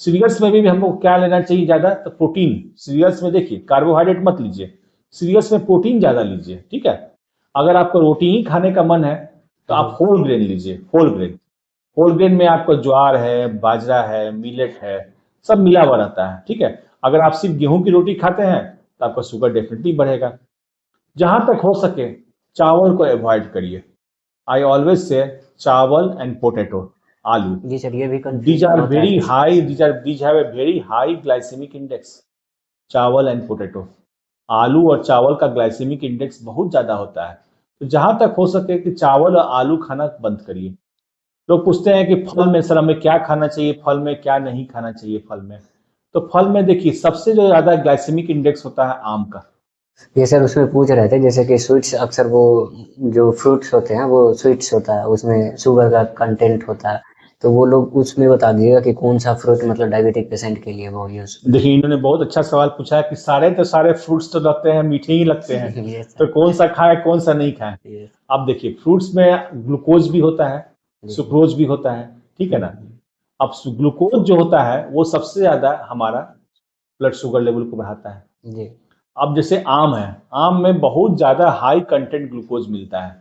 सीरियल्स में भी हमको क्या लेना चाहिए ज्यादा, तो प्रोटीन। सीरियल्स में देखिए कार्बोहाइड्रेट मत लीजिए, सीरियल्स में प्रोटीन ज्यादा लीजिए, ठीक है। अगर आपको रोटी ही खाने का मन है तो आप होल ग्रेन लीजिए, होल ग्रेन। होल ग्रेन में आपको ज्वार है, बाजरा है, मिलेट है, सब मिला हुआ रहता है, ठीक है। अगर आप सिर्फ गेहूं की रोटी खाते हैं तो आपका शुगर डेफिनेटली बढ़ेगा। जहां तक हो सके चावल को अवॉइड करिए। आई ऑलवेज से चावल एंड पोटैटो, आलू, जी सर, ये भी these are कंफ्यूजन होता very है। high, these have a very high glycemic index, चावल एंड पोटैटो। आलू और चावल का ग्लाइसेमिक इंडेक्स बहुत ज्यादा होता है, तो जहां तक हो सके कि चावल और आलू खाना बंद करिए। लोग पूछते हैं कि फल में सर हमें क्या खाना चाहिए, फल में क्या नहीं खाना चाहिए। फल में तो फल में देखिए सबसे जो ज्यादा ग्लाइसेमिक इंडेक्स होता है आम का। ये सर उसमें पूछ रहे थे, जैसे कि स्वीट्स अक्सर वो जो फ्रूट्स होते हैं वो स्वीट्स होता है, उसमें शुगर का कंटेंट होता है, तो वो लोग उसमें बता दीजिएगा कि कौन सा फ्रूट मतलब डायबिटिक पेशेंट के लिए वो यूज। देखिए इन्होंने बहुत अच्छा सवाल पूछा है कि सारे फ्रूट्स तो लगते हैं मीठे ही लगते हैं, ये तो कौन सा खाए कौन सा नहीं खाए। ये अब देखिए फ्रूट्स में ग्लूकोज भी होता है, सुक्रोज भी होता है, ठीक है ना। अब ग्लूकोज जो होता है वो सबसे ज्यादा हमारा ब्लड शुगर लेवल को बढ़ाता है। जी अब जैसे आम है, आम में बहुत ज्यादा हाई कंटेंट ग्लूकोज मिलता है,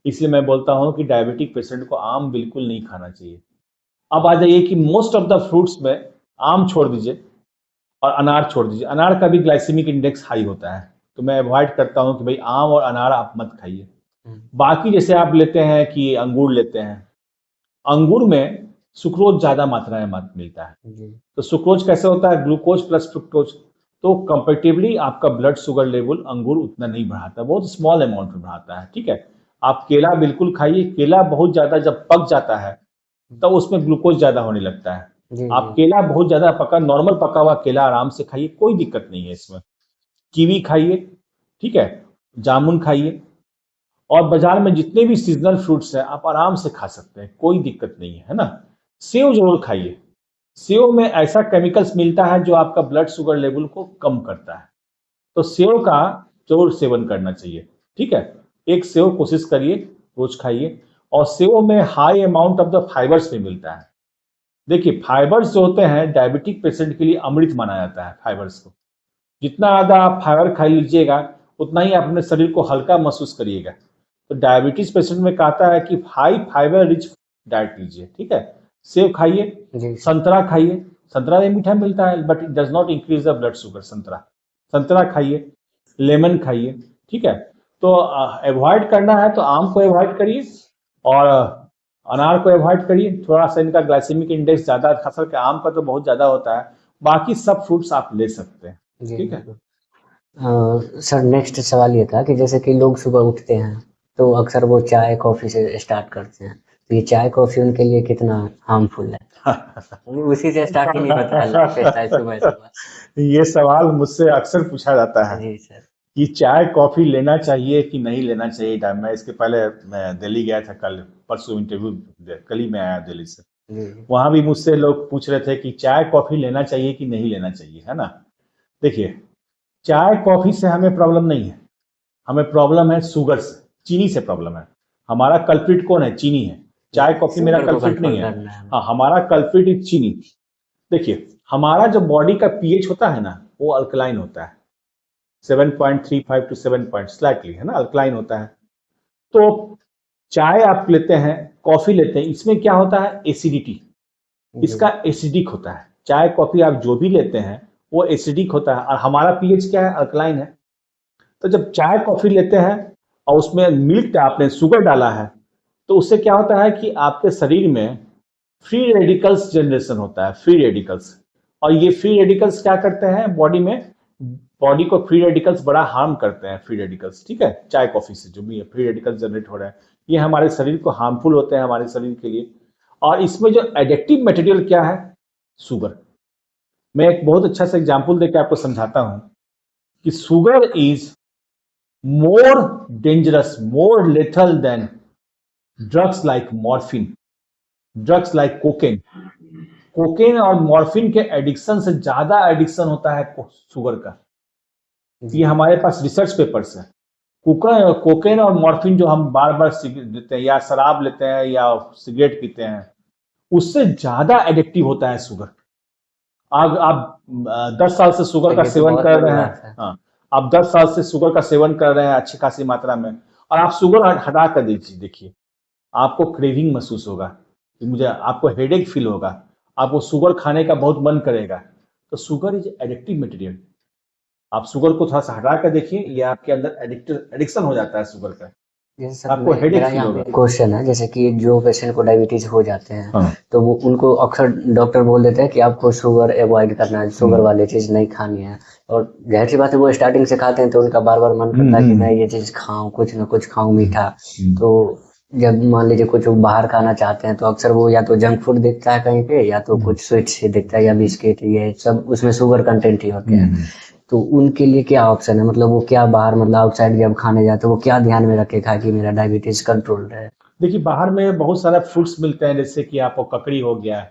इसलिए मैं बोलता हूं कि डायबिटिक पेशेंट को आम बिल्कुल नहीं खाना चाहिए। अब आ जाइए कि मोस्ट ऑफ द फ्रूट्स में आम छोड़ दीजिए और अनार छोड़ दीजिए। अनार का भी ग्लाइसेमिक इंडेक्स हाई होता है, तो मैं अवॉइड करता हूं कि भाई आम और अनार आप मत खाइए। बाकी जैसे आप लेते हैं कि अंगूर लेते हैं, अंगूर में सुक्रोज ज्यादा मात्रा में मत मिलता है। जी तो सुक्रोज कैसे होता है, ग्लूकोज प्लस फ्रुक्टोज, तो कंपेरेटिवली आपका ब्लड शुगर लेवल अंगूर उतना नहीं बढ़ाता, बहुत स्मॉल अमाउंट में बढ़ाता है, ठीक है। आप केला बिल्कुल खाइए, केला बहुत ज्यादा जब पक जाता है तब उसमें ग्लूकोज ज्यादा होने लगता है। जी आप केला बहुत ज्यादा पका, नॉर्मल पका हुआ केला आराम से खाइए, कोई दिक्कत नहीं है इसमें। कीवी खाइए, ठीक है, जामुन खाइए, और बाजार में जितने भी सीजनल फ्रूट्स हैं आप आराम से खा सकते हैं, कोई दिक्कत नहीं है ना। सेव जरूर खाइए, सेव में ऐसा केमिकल्स मिलता है जो आपका ब्लड शुगर लेवल को कम करता है, तो सेव का जरूर सेवन करना चाहिए, ठीक है। एक सेव कोशिश करिए रोज खाइए, और सेव में high amount of the fibres भी मिलता है। देखिए फाइबर्स जो होते हैं डायबिटिक पेशेंट के लिए अमृत माना जाता है फाइबर्स को। जितना ज्यादा आप फाइबर खा लीजिएगा उतना ही आप अपने शरीर को हल्का महसूस करिएगा। तो डायबिटीज पेशेंट में कहता है कि हाई फाइबर रिच डाइट लीजिए, ठीक है। सेब खाइए, जी संतरा खाइए, संतरा में मीठा मिलता है but it does not increase the blood sugar. संतरा खाइए, लेमन खाइए, ठीक है। तो अवॉइड करना है तो आम को अवॉइड करिए और अनार को अवॉइड करिए, थोड़ा सा इनका ग्लाइसेमिक इंडेक्स ज्यादा, खास करके आम का तो बहुत ज्यादा होता है, बाकी सब फ्रूट्स आप ले सकते हैं, जी ठीक है। सर नेक्स्ट सवाल ये था कि जैसे कि लोग सुबह उठते हैं तो अक्सर वो चाय कॉफी से स्टार्ट करते हैं, तो ये चाय कॉफी उनके लिए कितना हार्मफुल है? उसी से स्टार्ट ही नहीं होता है लाइफस्टाइल सुबह सुबह। ये सवाल मुझसे अक्सर पूछा जाता है जी सर। कि चाय कॉफी लेना चाहिए कि नहीं लेना चाहिए। मैं इसके पहले मैं दिल्ली गया था, कल परसों इंटरव्यू, कल ही मैं आया दिल्ली से। जी वहां भी मुझसे लोग पूछ रहे थे कि चाय कॉफी लेना चाहिए कि नहीं लेना चाहिए, है ना। देखिए चाय कॉफी से हमें प्रॉब्लम नहीं है, हमें प्रॉब्लम है शुगर से, चीनी से प्रॉब्लम है। हमारा कल्प्रिट कौन है, चीनी है। चाय कॉफी मेरा शुगर को कल्प्रिट नहीं कंट्रोल है, करना है। हाँ हमारा कल्प्रिट इज चीनी। देखिए हमारा जो बॉडी का पीएच होता है ना वो अल्कलाइन होता है, 7.35 टू 7 पॉइंट स्लाइटली, है ना, अल्कलाइन होता है। तो चाय आप लेते हैं, कॉफी लेते हैं, इसमें क्या होता है, एसिडिटी, इसका एसिडिक होता है। चाय कॉफी आप जो भी लेते हैं वो एसिडिक होता है, और हमारा पीएच क्या है, अल्कलाइन है। तो जब चाय कॉफी लेते हैं और उसमें मिल्क आपने शुगर डाला है, तो उससे क्या होता है कि आपके शरीर में फ्री रेडिकल्स जनरेशन होता है, फ्री रेडिकल्स। और ये फ्री रेडिकल्स क्या करते हैं बॉडी में, बॉडी को फ्री रेडिकल्स बड़ा हार्म करते हैं, फ्री रेडिकल्स, ठीक है। चाय कॉफी से जो भी फ्री रेडिकल्स जनरेट हो रहे हैं ये हमारे शरीर को हार्मफुल होते हैं, हमारे शरीर के लिए। और इसमें जो एडिक्टिव मटेरियल क्या है, शुगर। मैं एक बहुत अच्छा सा एग्जांपल देकर आपको समझाता हूं कि sugar is more dangerous, more lethal than drugs like morphine, drugs like cocaine. Cocaine और मॉर्फिन के एडिक्शन से ज्यादा एडिक्शन होता है शुगर का। ये हमारे पास रिसर्च पेपर्स है। कोकेन और मॉर्फिन जो हम बार बार लेते हैं, या शराब लेते हैं या सिगरेट पीते हैं, उससे ज्यादा एडिक्टिव होता है शुगर। आप 10 साल से शुगर का ये तो सेवन बहुत कर बड़ी रहे हैं, बात है। हाँ, आप 10 साल से शुगर का सेवन कर रहे हैं अच्छी खासी मात्रा में, और आप शुगर हटा कर देखिए, आपको क्रेविंग महसूस होगा कि मुझे, आपको हेडेक फील होगा, आपको शुगर खाने का बहुत मन करेगा। तो शुगर इज एडिक्टिव मटेरियल। आप शुगर को थोड़ा सा हटा कर देखिए, ये आपके अंदर एडिक्शन हो जाता है शुगर का, जैसे सर आपको हेडेक मेरा फील यहाँ होगा। पे क्वेश्चन है, जैसे कि जो पेशेंट को डायबिटीज हो जाते हैं हाँ। तो वो उनको अक्सर डॉक्टर बोल देते हैं कि आपको शुगर अवॉइड करना है, शुगर वाली चीज़ नहीं खानी है। और जाहिर सी बात है वो स्टार्टिंग से खाते हैं तो उनका बार बार मन करता है कि मैं ये चीज़ खाऊं, कुछ ना कुछ खाऊं मीठा। तो जब मान लीजिए कुछ वो बाहर खाना चाहते हैं तो अक्सर वो या तो जंक फूड दिखता है कहीं पे, या तो कुछ स्वीट्स ही दिखता है, या बिस्किट, ये सब उसमें शुगर कंटेंट ही होते हैं। तो उनके लिए क्या ऑप्शन है, मतलब वो क्या बाहर, मतलब आउटसाइड जब खाने जाते हैं वो क्या ध्यान में रखेगा कि मेरा डायबिटीज कंट्रोल रहे? देखिए, बाहर में बहुत सारा फ्रूट्स मिलते हैं, जैसे कि आपको ककड़ी हो गया,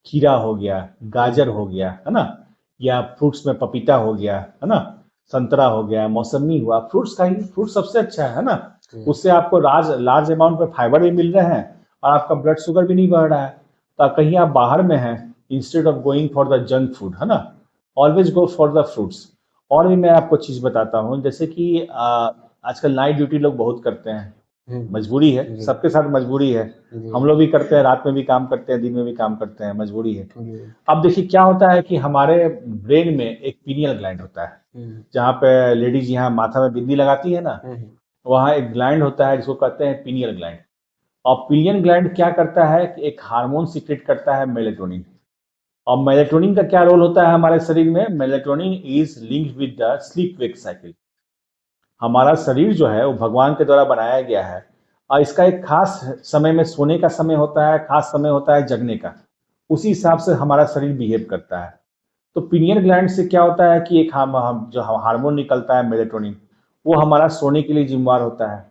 खीरा हो गया, गाजर हो गया, है ना, या फ्रूट्स में पपीता हो गया, है ना, संतरा हो गया, मौसमी हुआ, फ्रूट्स खाइए, फ्रूट सबसे अच्छा है ना। उससे आपको लार्ज अमाउंट में फाइबर भी मिल रहे हैं और आपका ब्लड शुगर भी नहीं बढ़ रहा है। तो कहीं आप बाहर में हैं, instead of going for the junk food, है ना, always go for the fruits. और भी मैं आपको चीज बताता हूँ, जैसे कि आजकल नाइट ड्यूटी लोग बहुत करते हैं, मजबूरी है, सबके साथ मजबूरी है, हम लोग भी करते हैं, रात में भी काम करते हैं, दिन में भी काम करते हैं, मजबूरी है। अब देखिए क्या होता है कि हमारे ब्रेन में एक पीनियल ग्लैंड होता है, जहाँ पे लेडीज यहाँ माथा में बिंदी लगाती है ना, वहाँ एक ग्लैंड होता है जिसको कहते हैं पीनियल ग्लैंड। और पीनियल ग्लैंड क्या करता है कि एक हार्मोन सीक्रेट करता है, मेलेटोनिन। और मेलेटोनिन का क्या रोल होता है हमारे शरीर में? Melatonin is linked with the sleep wake cycle. हमारा शरीर जो है वो भगवान के द्वारा बनाया गया है, और इसका एक खास समय में सोने का समय होता है, खास समय होता है जगने का, उसी हिसाब से हमारा शरीर बिहेव करता है। तो पीनियल ग्लैंड से क्या होता है कि एक हम जो हार्मोन निकलता है मेलेटोनिन, वो हमारा सोने के लिए जिम्मेवार होता है।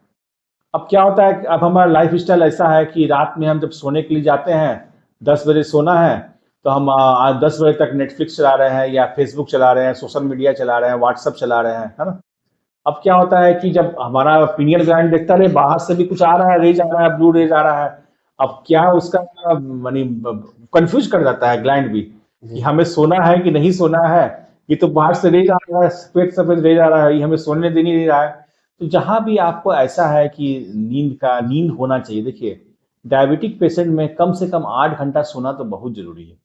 अब क्या होता है कि अब हमारा लाइफ स्टाइल ऐसा है कि रात में हम जब सोने के लिए जाते हैं, 10 बजे सोना है, तो हम 10 बजे तक नेटफ्लिक्स चला रहे हैं, या फेसबुक चला रहे हैं, सोशल मीडिया चला रहे हैं, व्हाट्सएप चला रहे हैं, है ना। अब क्या होता है कि जब हमारा पीनियल ग्लैंड देखता है बाहर से भी कुछ आ रहा है, रेज आ रहा है, ब्लू रेज आ रहा है, अब क्या उसका मानी कंफ्यूज कर जाता है ग्लैंड भी कि हमें सोना है कि नहीं सोना है, ये तो बाहर से रेज आ रहा है, सफेद सफेद रेज आ रहा है, ये हमें सोने दे नहीं रहा है। तो जहां भी आपको ऐसा है कि नींद होना चाहिए, देखिए डायबिटिक पेशेंट में कम से कम 8 घंटा सोना तो बहुत जरूरी है।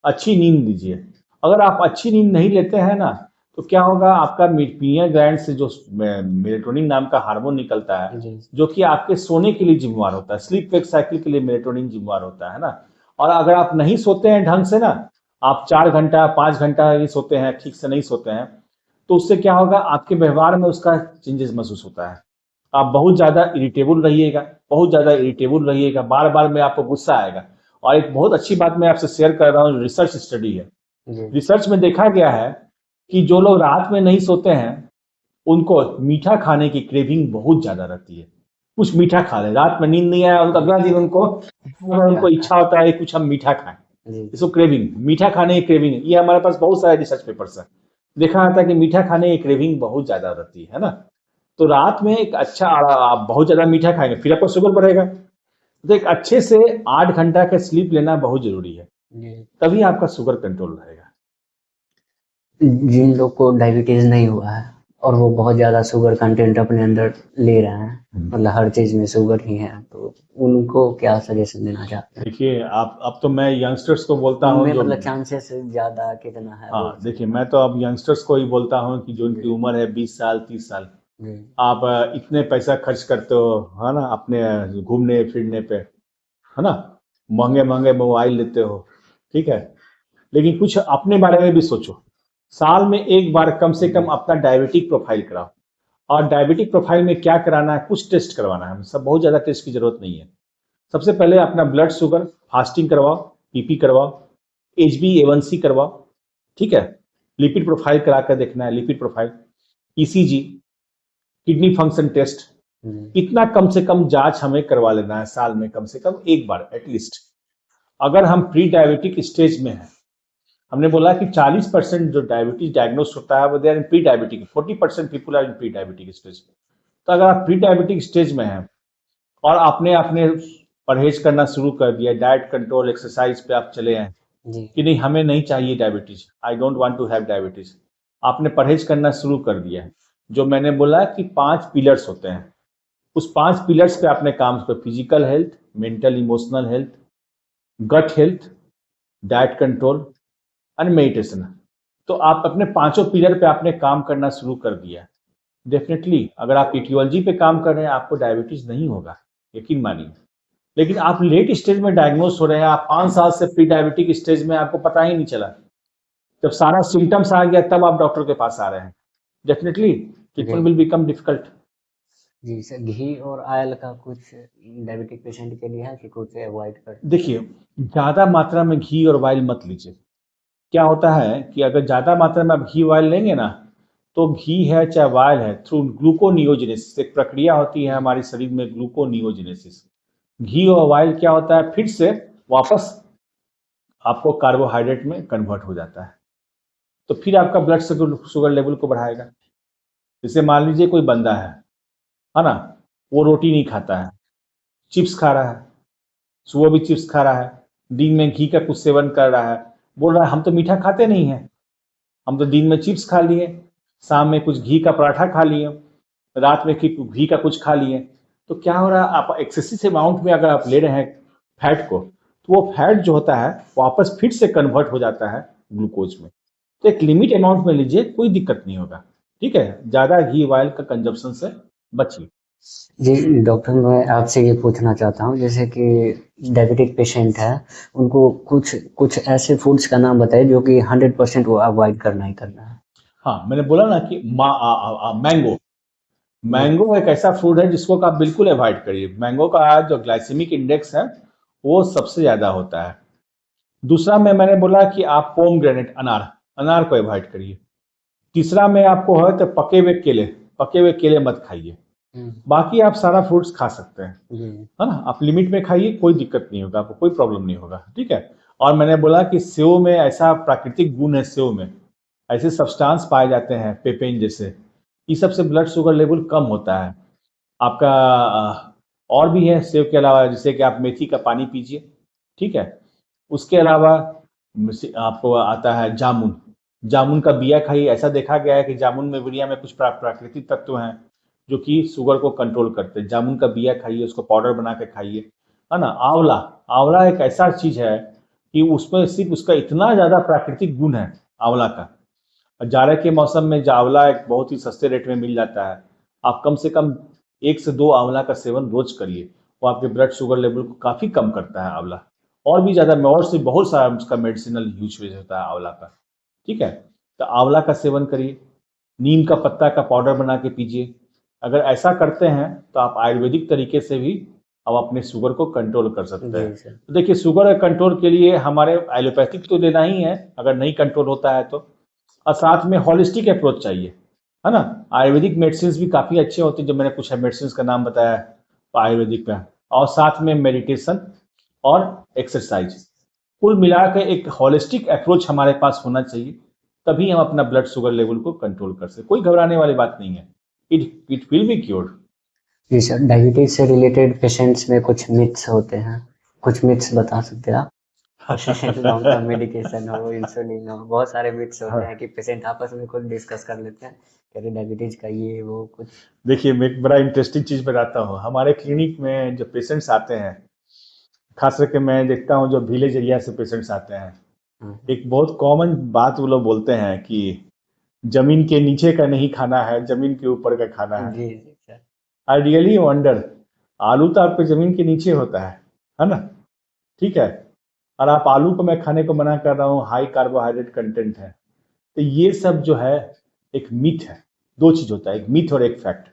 अच्छी नींद लीजिए। अगर आप अच्छी नींद नहीं लेते हैं ना, तो क्या होगा, आपका पीनियल ग्लैंड से जो मेलेटोनिन नाम का हार्मोन निकलता है, जो कि आपके सोने के लिए जिम्मेवार होता है, स्लीप वेक साइकिल के लिए मेलेटोनिन जिम्मेवार होता है ना। और अगर आप नहीं सोते हैं ढंग से ना, आप 4 घंटा 5 घंटा ही सोते हैं, ठीक से नहीं सोते हैं, तो उससे क्या होगा, आपके व्यवहार में उसका चेंजेस महसूस होता है। आप बहुत ज्यादा इरिटेबल रहिएगा, बहुत ज्यादा इरिटेबल रहिएगा, बार बार में आपको गुस्सा आएगा। और एक बहुत अच्छी बात मैं आपसे शेयर कर रहा हूँ, रिसर्च स्टडी है, रिसर्च में देखा गया है कि जो लोग रात में नहीं सोते हैं, उनको मीठा खाने की क्रेविंग बहुत ज्यादा रहती है। कुछ मीठा खा ले, रात में नींद नहीं आया, उनका अगला दिन उनको इच्छा होता है कुछ हम मीठा खाएं, इसको क्रेविंग, मीठा खाने की क्रेविंग। ये हमारे पास बहुत सारे रिसर्च पेपर्स है, देखा जाता है कि मीठा खाने की क्रेविंग बहुत ज्यादा रहती है ना। तो रात में एक अच्छा, आप बहुत ज्यादा मीठा खाएंगे फिर आपका शुगर बढ़ेगा। तो एक अच्छे से 8 घंटा का स्लीप लेना बहुत जरूरी है, तभी आपका शुगर कंट्रोल रहेगा। जिन लोग को डायबिटीज नहीं हुआ है और वो बहुत ज्यादा शुगर कंटेंट अपने अंदर ले रहे हैं, मतलब हर चीज में शुगर ही है, तो उनको क्या सजेशन देना चाहते हैं? देखिए, आप अब तो मैं यंगस्टर्स को बोलता हूँ, मतलब चांसेस ज्यादा कितना है? हाँ देखिए, मैं तो अब यंगस्टर्स को ही बोलता हूँ कि जो उनकी उम्र है 20 साल 30 साल, आप इतने पैसा खर्च करते हो, है ना, अपने घूमने फिरने पे, है ना, महंगे महंगे मोबाइल लेते हो, ठीक है, लेकिन कुछ अपने बारे में भी सोचो। साल में एक बार कम से कम अपना डायबिटिक प्रोफाइल कराओ। और डायबिटिक प्रोफाइल में क्या कराना है, कुछ टेस्ट करवाना है, सब बहुत ज्यादा टेस्ट की जरूरत नहीं है। सबसे पहले अपना ब्लड शुगर फास्टिंग करवाओ, पीपी करवाओ, HbA1c करवाओ, ठीक है, लिपिड प्रोफाइल करा कर देखना है, lipid profile, ECG, kidney function test, इतना कम से कम जांच हमें करवा लेना है साल में कम से कम एक बार एटलीस्ट। अगर हम प्री डायबिटिक स्टेज में हैं, हमने बोला कि 40% जो डायबिटीज डायग्नोस होता है वो they are in pre diabetic, 40% people are in pre diabetic stage. तो अगर आप प्री डायबिटिक स्टेज में हैं और आपने अपने परहेज करना शुरू कर दिया, डाइट कंट्रोल, एक्सरसाइज पे आप चले आए जी कि नहीं हमें नहीं चाहिए diabetes, I don't want to have diabetes, आपने परहेज करना शुरू कर दिया है। जो मैंने बोला कि 5 पिलर्स होते हैं, उस 5 पिलर्स पे आपने काम किया, physical health, mental emotional health, gut health, diet control and meditation. तो आप अपने पांचों पिलर पे आपने काम करना शुरू कर दिया। डेफिनेटली अगर आप ईटियोलॉजी पे काम कर रहे हैं आपको डायबिटीज नहीं होगा, यकीन मानिए। लेकिन आप लेट स्टेज में डायग्नोस हो रहे हैं, आप 5 साल से प्री डायबिटिक स्टेज में, आपको पता ही नहीं चला, जब सारा सिम्टम्स आ गया तब आप डॉक्टर के पास आ रहे हैं। Definitely treatment will become difficult. जी सर, घी और ऑयल का कुछ डायबिटिक पेशेंट के लिए है कि कुछ अवॉइड कर? देखिए, ज़्यादा मात्रा में घी और ऑयल मत लीजिए। क्या होता है कि अगर ज़्यादा मात्रा में आप घी ऑयल लेंगे ना, तो घी है चाहे ऑयल है, थ्रू ग्लूकोनियोजेनेसिस एक प्रक्रिया होती है हमारे शरीर में, ग्लूकोनियोजेनेसिस। घी और ऑयल क्या होता है, फिर से वापस आपको कार्बोहाइड्रेट में कन्वर्ट हो जाता है, तो फिर आपका ब्लड शुगर लेवल को बढ़ाएगा। जैसे मान लीजिए कोई बंदा है ना, वो रोटी नहीं खाता है, चिप्स खा रहा है, सुबह भी चिप्स खा रहा है, दिन में घी का कुछ सेवन कर रहा है, बोल रहा है हम तो मीठा खाते नहीं हैं, हम तो दिन में चिप्स खा लिए, शाम में कुछ घी का पराठा खा लिए, रात में घी का कुछ खा लिए। तो क्या हो रहा है, आप एक्सेसिव अमाउंट में अगर आप ले रहे हैं फैट को, तो वो फैट जो होता है वापस फिर से कन्वर्ट हो जाता है ग्लूकोज में। तो एक लिमिट अमाउंट में लीजिए, कोई दिक्कत नहीं होगा, ठीक है। ज़्यादा घी ऑयल का कंजप्शन से बचिए। जी डॉक्टर, मैं आपसे ये पूछना चाहता हूँ, जैसे कि डायबिटिक पेशेंट है, उनको कुछ कुछ ऐसे फूड्स का नाम बताइए जो कि 100% वो अवॉइड करना ही करना है। हाँ, मैंने बोला ना कि मैंगो, मैंगो एक ऐसा फ्रूट है जिसको आप बिल्कुल अवॉइड करिए। मैंगो का जो ग्लाइसेमिक इंडेक्स है वो सबसे ज़्यादा होता है। दूसरा में मैंने बोला कि आप पोमग्रेनेट, अनार, अनार को अवॉइड करिए। तीसरा में आपको है तो पके हुए केले मत खाइए। बाकी आप सारा फ्रूट्स खा सकते हैं, है ना, आप लिमिट में खाइए, कोई दिक्कत नहीं होगा, आपको कोई प्रॉब्लम नहीं होगा, ठीक है। और मैंने बोला कि सेव में ऐसा प्राकृतिक गुण है, सेव में ऐसे सब्सटेंस पाए जाते हैं पेपेन जैसे, इस सब से ब्लड शुगर लेवल कम होता है आपका। और भी है सेव के अलावा, जैसे कि आप मेथी का पानी पीजिए, ठीक है। उसके अलावा आपको आता है जामुन, जामुन का बिया खाइए। ऐसा देखा गया है कि जामुन में बिया में कुछ प्राकृतिक तत्व हैं जो कि शुगर को कंट्रोल करते हैं। जामुन का बिया खाइए, उसको पाउडर बना के खाइए, है ना। आंवला, आंवला एक ऐसा चीज है कि उसमें सिर्फ उसका इतना ज़्यादा प्राकृतिक गुण है आंवला का। जाड़े के मौसम में आंवला एक बहुत ही सस्ते रेट में मिल जाता है, आप कम से कम 1 से 2 आंवला का सेवन रोज करिए, वो आपके ब्लड शुगर लेवल को काफ़ी कम करता है आंवला। और भी ज़्यादा और से बहुत सारा उसका मेडिसिनल यूज होता है आंवला का, ठीक है। तो आंवला का सेवन करिए, नीम का पत्ता का पाउडर बना के पीजिए। अगर ऐसा करते हैं तो आप आयुर्वेदिक तरीके से भी आप अपने शुगर को कंट्रोल कर सकते हैं। तो देखिए, शुगर कंट्रोल के लिए हमारे एलोपैथिक तो लेना ही है अगर नहीं कंट्रोल होता है तो, और साथ में हॉलिस्टिक अप्रोच चाहिए, है ना। आयुर्वेदिक मेडिसिन भी काफ़ी अच्छे होते हैं, जो मैंने कुछ मेडिसिन का नाम बताया आयुर्वेदिक का, और साथ में मेडिटेशन और एक्सरसाइज, कुल मिलाकर एक हॉलिस्टिक अप्रोच हमारे पास होना चाहिए, तभी हम अपना ब्लड शुगर लेवल को कंट्रोल कर सकते। कोई घबराने वाली बात नहीं है, इट विल बी क्योर्ड। जी सर, डायबिटीज से रिलेटेड पेशेंट्स में कुछ मिथ्स होते हैं, कुछ मिथ्स बता सकते हैं आप? लॉन्ग टर्म मेडिकेशन हो, इंसुलिन हो, बहुत सारे मिथ्स होते हैं कि पेशेंट आपस में खुद डिस्कस कर लेते हैं, कह डायबिटीज का ये वो कुछ। देखिए, मैं एक बड़ा इंटरेस्टिंग चीज बताता हूँ। हमारे क्लिनिक में जो पेशेंट्स आते हैं, खास करके मैं देखता हूँ जो विलेज एरिया से पेशेंट्स आते हैं, एक बहुत कॉमन बात वो लोग बोलते हैं कि जमीन के नीचे का नहीं खाना है, जमीन के ऊपर का खाना है। जी जी सर। आई रियली वंडर, आलू तो आपके जमीन के नीचे होता है ना, ठीक है। और आप आलू को मैं खाने को मना कर रहा हूँ, हाई कार्बोहाइड्रेट कंटेंट है। तो ये सब जो है एक मिथ है। दो चीज होता है, एक मिथ और एक फैक्ट।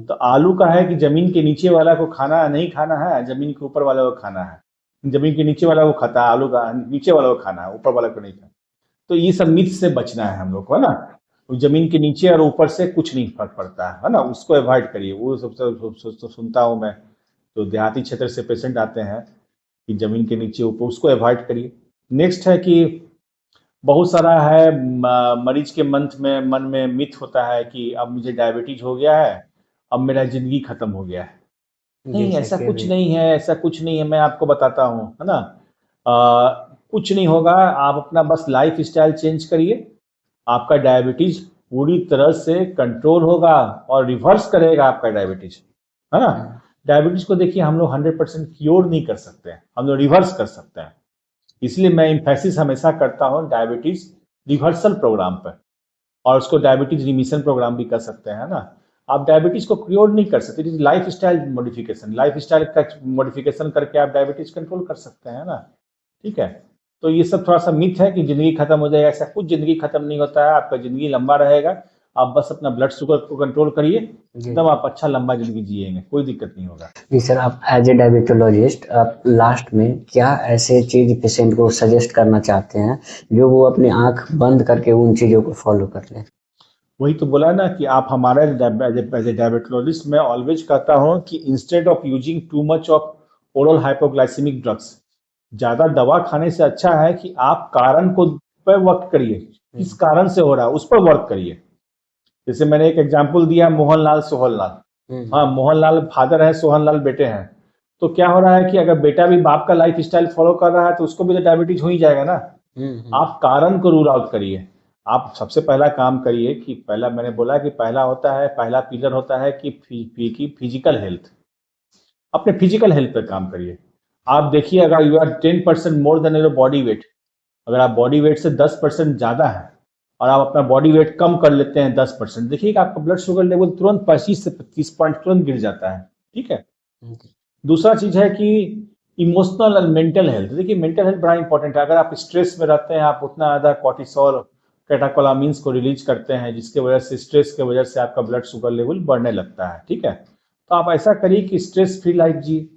तो आलू का है कि जमीन के नीचे वाला को खाना नहीं खाना है, जमीन के ऊपर वाला को खाना है। जमीन के नीचे वाला को खाता है, आलू का नीचे वाला को खाना है, ऊपर वाला को नहीं खाना। तो ये सब मिथ से बचना है हम लोग को, है ना। जमीन के नीचे और ऊपर से कुछ नहीं फर्क पड़ता है ना, उसको अवॉइड करिए। वो सबसे सुनता हूँ मैं, तो देहाती क्षेत्र से पेशेंट आते हैं कि जमीन के नीचे ऊपर, उसको अवॉइड करिए। नेक्स्ट है कि बहुत सारा है मरीज के मन में मिथ होता है कि अब मुझे डायबिटीज हो गया है, अब मेरा जिंदगी खत्म हो गया है। नहीं, जैसे ऐसा कि कुछ अभी नहीं है, ऐसा कुछ नहीं है, मैं आपको बताता हूँ, है ना? कुछ नहीं होगा, आप अपना बस लाइफ स्टाइल चेंज करिए, आपका डायबिटीज पूरी तरह से कंट्रोल होगा और रिवर्स करेगा आपका डायबिटीज, है ना? डायबिटीज को देखिए हम लोग 100% क्योर नहीं कर सकते हैं, हम लोग रिवर्स कर सकते हैं। इसलिए मैं इम्फेसिस हमेशा करता हूँ डायबिटीज रिवर्सल प्रोग्राम पर, और उसको डायबिटीज रिमिशन प्रोग्राम भी कर सकते हैं, है ना? आप डायबिटीज को क्योर नहीं कर सकते, life style modification, life style का मॉडिफिकेशन करके आप डायबिटीज कंट्रोल कर सकते हैं ना। ठीक है, तो ये सब थोड़ा सा मिथ है कि जिंदगी खत्म हो जाएगा, ऐसा कुछ जिंदगी खत्म नहीं होता है, आपका जिंदगी लंबा रहेगा। आप बस अपना ब्लड शुगर को कंट्रोल करिए, एकदम आप अच्छा लंबा जिंदगी जिएंगे, कोई दिक्कत नहीं होगा। जी सर, आप एज ए डायबिटोलॉजिस्ट आप लास्ट में क्या ऐसे चीज पेशेंट को सजेस्ट करना चाहते हैं जो वो अपनी आंख बंद करके उन चीजों को फॉलो कर ले? वही तो बोला ना कि आप हमारे एज ए डायबिटोलॉजिस्ट मैं ऑलवेज कहता हूँ कि instead of using too much of oral hypoglycaemic drugs, ज्यादा दवा खाने से अच्छा है कि आप कारण को पर वर्क करिए, किस कारण से हो रहा है उस पर वर्क करिए। जैसे मैंने एक एग्जांपल दिया, मोहनलाल सोहनलाल, हाँ मोहनलाल फादर है, सोहनलाल बेटे हैं, तो क्या हो रहा है कि अगर बेटा भी बाप का लाइफ स्टाइल फॉलो कर रहा है तो उसको भी तो डायबिटीज हो ही जाएगा ना। आप कारण को रूल आउट करिए। आप सबसे पहला काम करिए कि पहला मैंने बोला कि पहला होता है, पहला पिलर होता है कि फिजिकल हेल्थ, अपने फिजिकल हेल्थ पे काम करिए। आप देखिए अगर you are 10% more than your body weight, अगर आप बॉडी वेट से 10% ज्यादा है और आप अपना बॉडी वेट कम कर लेते हैं 10%, देखिएगा आपका ब्लड शुगर लेवल तुरंत 25 से 30 पॉइंट तुरंत गिर जाता है। ठीक है, दूसरा चीज है कि इमोशनल और मेंटल हेल्थ। देखिए मेंटल हेल्थ बड़ा इंपॉर्टेंट है। अगर आप स्ट्रेस में रहते हैं, आप उतना ज्यादा कॉर्टिसोल कैटाकोलामिन्स को रिलीज करते हैं, जिसके वजह से स्ट्रेस के वजह से आपका ब्लड शुगर लेवल बढ़ने लगता है। ठीक है, तो आप ऐसा करिए कि स्ट्रेस फ्री लाइफ जिए,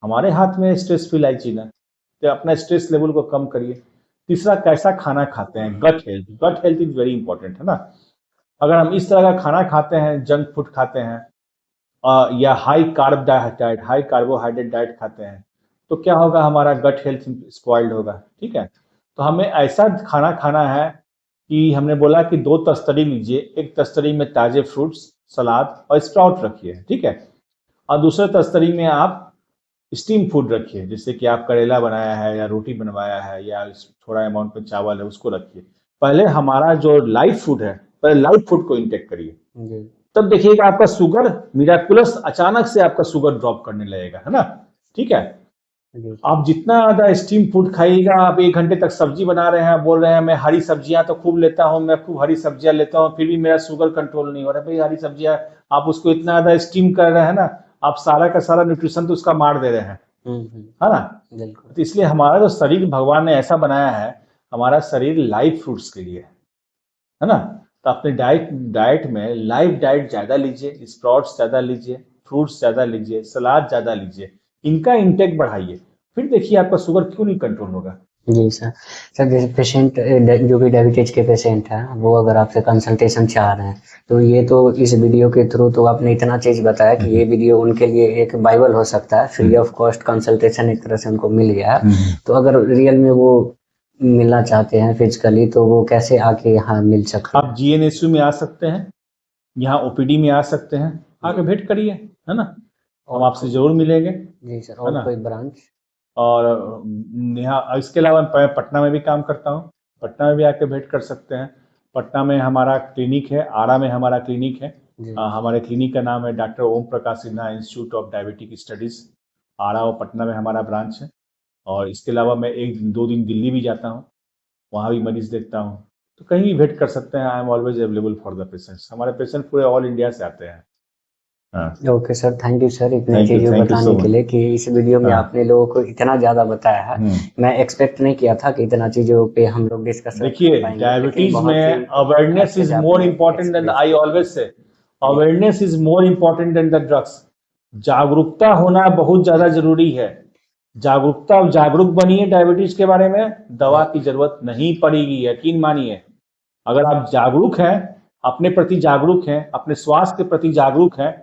हमारे हाथ में स्ट्रेस फ्री लाइफ जीना, तो अपना स्ट्रेस लेवल को कम करिए। तीसरा, कैसा खाना खाते हैं, gut health, gut health is very important, है ना? अगर हम इस तरह का खाना खाते हैं, जंक फूड खाते हैं या high carb diet, high carbohydrate diet खाते हैं, तो क्या होगा, हमारा गट हेल्थ स्पॉइल्ड होगा। ठीक है, तो हमें ऐसा खाना खाना है कि हमने बोला कि 2 तस्तरी लीजिए, एक तस्तरी में ताजे फ्रूट्स, सलाद और स्प्राउट रखिए। ठीक है, और दूसरे तस्तरी में आप स्टीम फूड रखिए, जैसे कि आप करेला बनाया है या रोटी बनवाया है या थोड़ा अमाउंट में चावल है उसको रखिए। पहले हमारा जो लाइट फूड है, पहले लाइट फूड को इंटेक करिए, तब देखिएगा आपका शुगर मिराकुलस अचानक से आपका शुगर ड्रॉप करने लगेगा, है ना? ठीक है, आप जितना ज्यादा स्टीम फूड खाइएगा, आप 1 घंटे तक सब्जी बना रहे हैं, बोल रहे हैं मैं हरी सब्जियां तो खूब लेता हूं, मैं खूब हरी सब्जियां लेता हूं, फिर भी मेरा शुगर कंट्रोल नहीं हो रहा। भाई हरी सब्जियां आप उसको इतना ज्यादा स्टीम कर रहे हैं ना, आप सारा का सारा न्यूट्रिशन तो उसका मार दे रहे हैं, है ना? तो इसलिए हमारा जो शरीर भगवान ने ऐसा बनाया है, हमारा शरीर लाइव फ्रूट्स के लिए है ना। तो अपने डाइट में लाइव डाइट ज्यादा लीजिए, स्प्राउट्स ज्यादा लीजिए, फ्रूट्स ज्यादा लीजिए, सलाद ज्यादा लीजिए, इनका इंटेक बढ़ाइए, फिर देखिए आपका शुगर क्यों नहीं कंट्रोल होगा। जी सर। सर जैसे पेशेंट जो भी डायबिटीज के पेशेंट हैं, वो अगर आपसे कंसल्टेशन चाह रहे हैं, तो ये तो इस वीडियो के थ्रू तो आपने इतना चीज बताया कि ये वीडियो उनके लिए एक बाइबल हो सकता है, फ्री ऑफ कॉस्ट कंसल्टेशन एक तरह से उनको मिल गया है। तो अगर रियल में वो मिलना चाहते हैं फिजिकली, तो वो कैसे आके यहाँ मिल सकते हैं? आप GNSU में आ सकते हैं, यहाँ OPD में आ सकते हैं, आके भेंट करिए, है ना, हम आपसे जरूर मिलेंगे। जी सर, और कोई ब्रांच? और यहाँ इसके अलावा मैं पटना में भी काम करता हूँ, पटना में भी आके भेंट कर सकते हैं। पटना में हमारा क्लिनिक है, आरा में हमारा क्लिनिक है। हमारे क्लिनिक का नाम है doctor Om Prakash Sinha institute of diabetic studies, Arrah और पटना में हमारा ब्रांच है। और इसके अलावा मैं 1-2 दिन दिल्ली भी जाता हूँ, वहाँ भी मरीज देखता हूँ, तो कहीं भी भेंट कर सकते हैं। I am always available for the patients. हमारे पेशेंट पूरे ऑल इंडिया से आते हैं। Okay sir, thank you sir इतनी चीजें बताने के लिए, कि इस वीडियो में आपने लोगों को इतना ज्यादा बताया है। मैं एक्सपेक्ट नहीं किया था कि इतना चीजों पे हम लोग डिस्कस। देखिए डायबिटीज में awareness is more important then, I always say awareness is more important then the drugs. जागरूकता होना बहुत ज्यादा जरूरी है। जागरूक बनिए डायबिटीज के बारे में, दवा की जरूरत नहीं पड़ेगी, यकीन मानिए। अगर आप जागरूक हैं, अपने प्रति जागरूक हैं, अपने स्वास्थ्य के प्रति जागरूक हैं,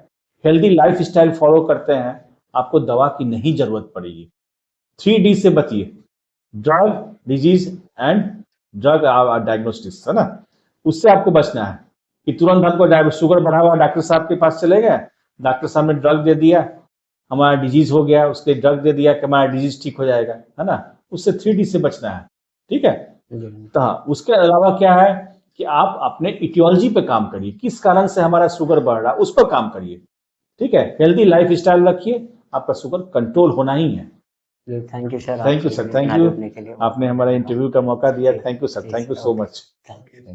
हेल्दी लाइफ स्टाइल फॉलो करते हैं, आपको दवा की नहीं जरूरत पड़ेगी। 3D से बचिए, drug, disease and drug diagnostics, है ना, उससे आपको बचना है। कि तुरंत हमको शुगर बढ़ा हुआ डॉक्टर साहब के पास चले गए, डॉक्टर साहब ने ड्रग दे दिया हमारा डिजीज हो गया, उसके ड्रग दे दिया कि हमारा डिजीज ठीक हो जाएगा, है ना, उससे 3D से बचना है, ठीक है। तो हाँ, उसके अलावा क्या है कि आप अपने इटियोलॉजी पे काम करिए, किस कारण से हमारा शुगर बढ़ रहा है उस पर काम करिए, ठीक है। हेल्दी लाइफ स्टाइल रखिए, आपका शुगर कंट्रोल होना ही है। Thank you sir, thank you sir, thank you, आपने हमारा इंटरव्यू का मौका दिया, thank you sir, thank you so much.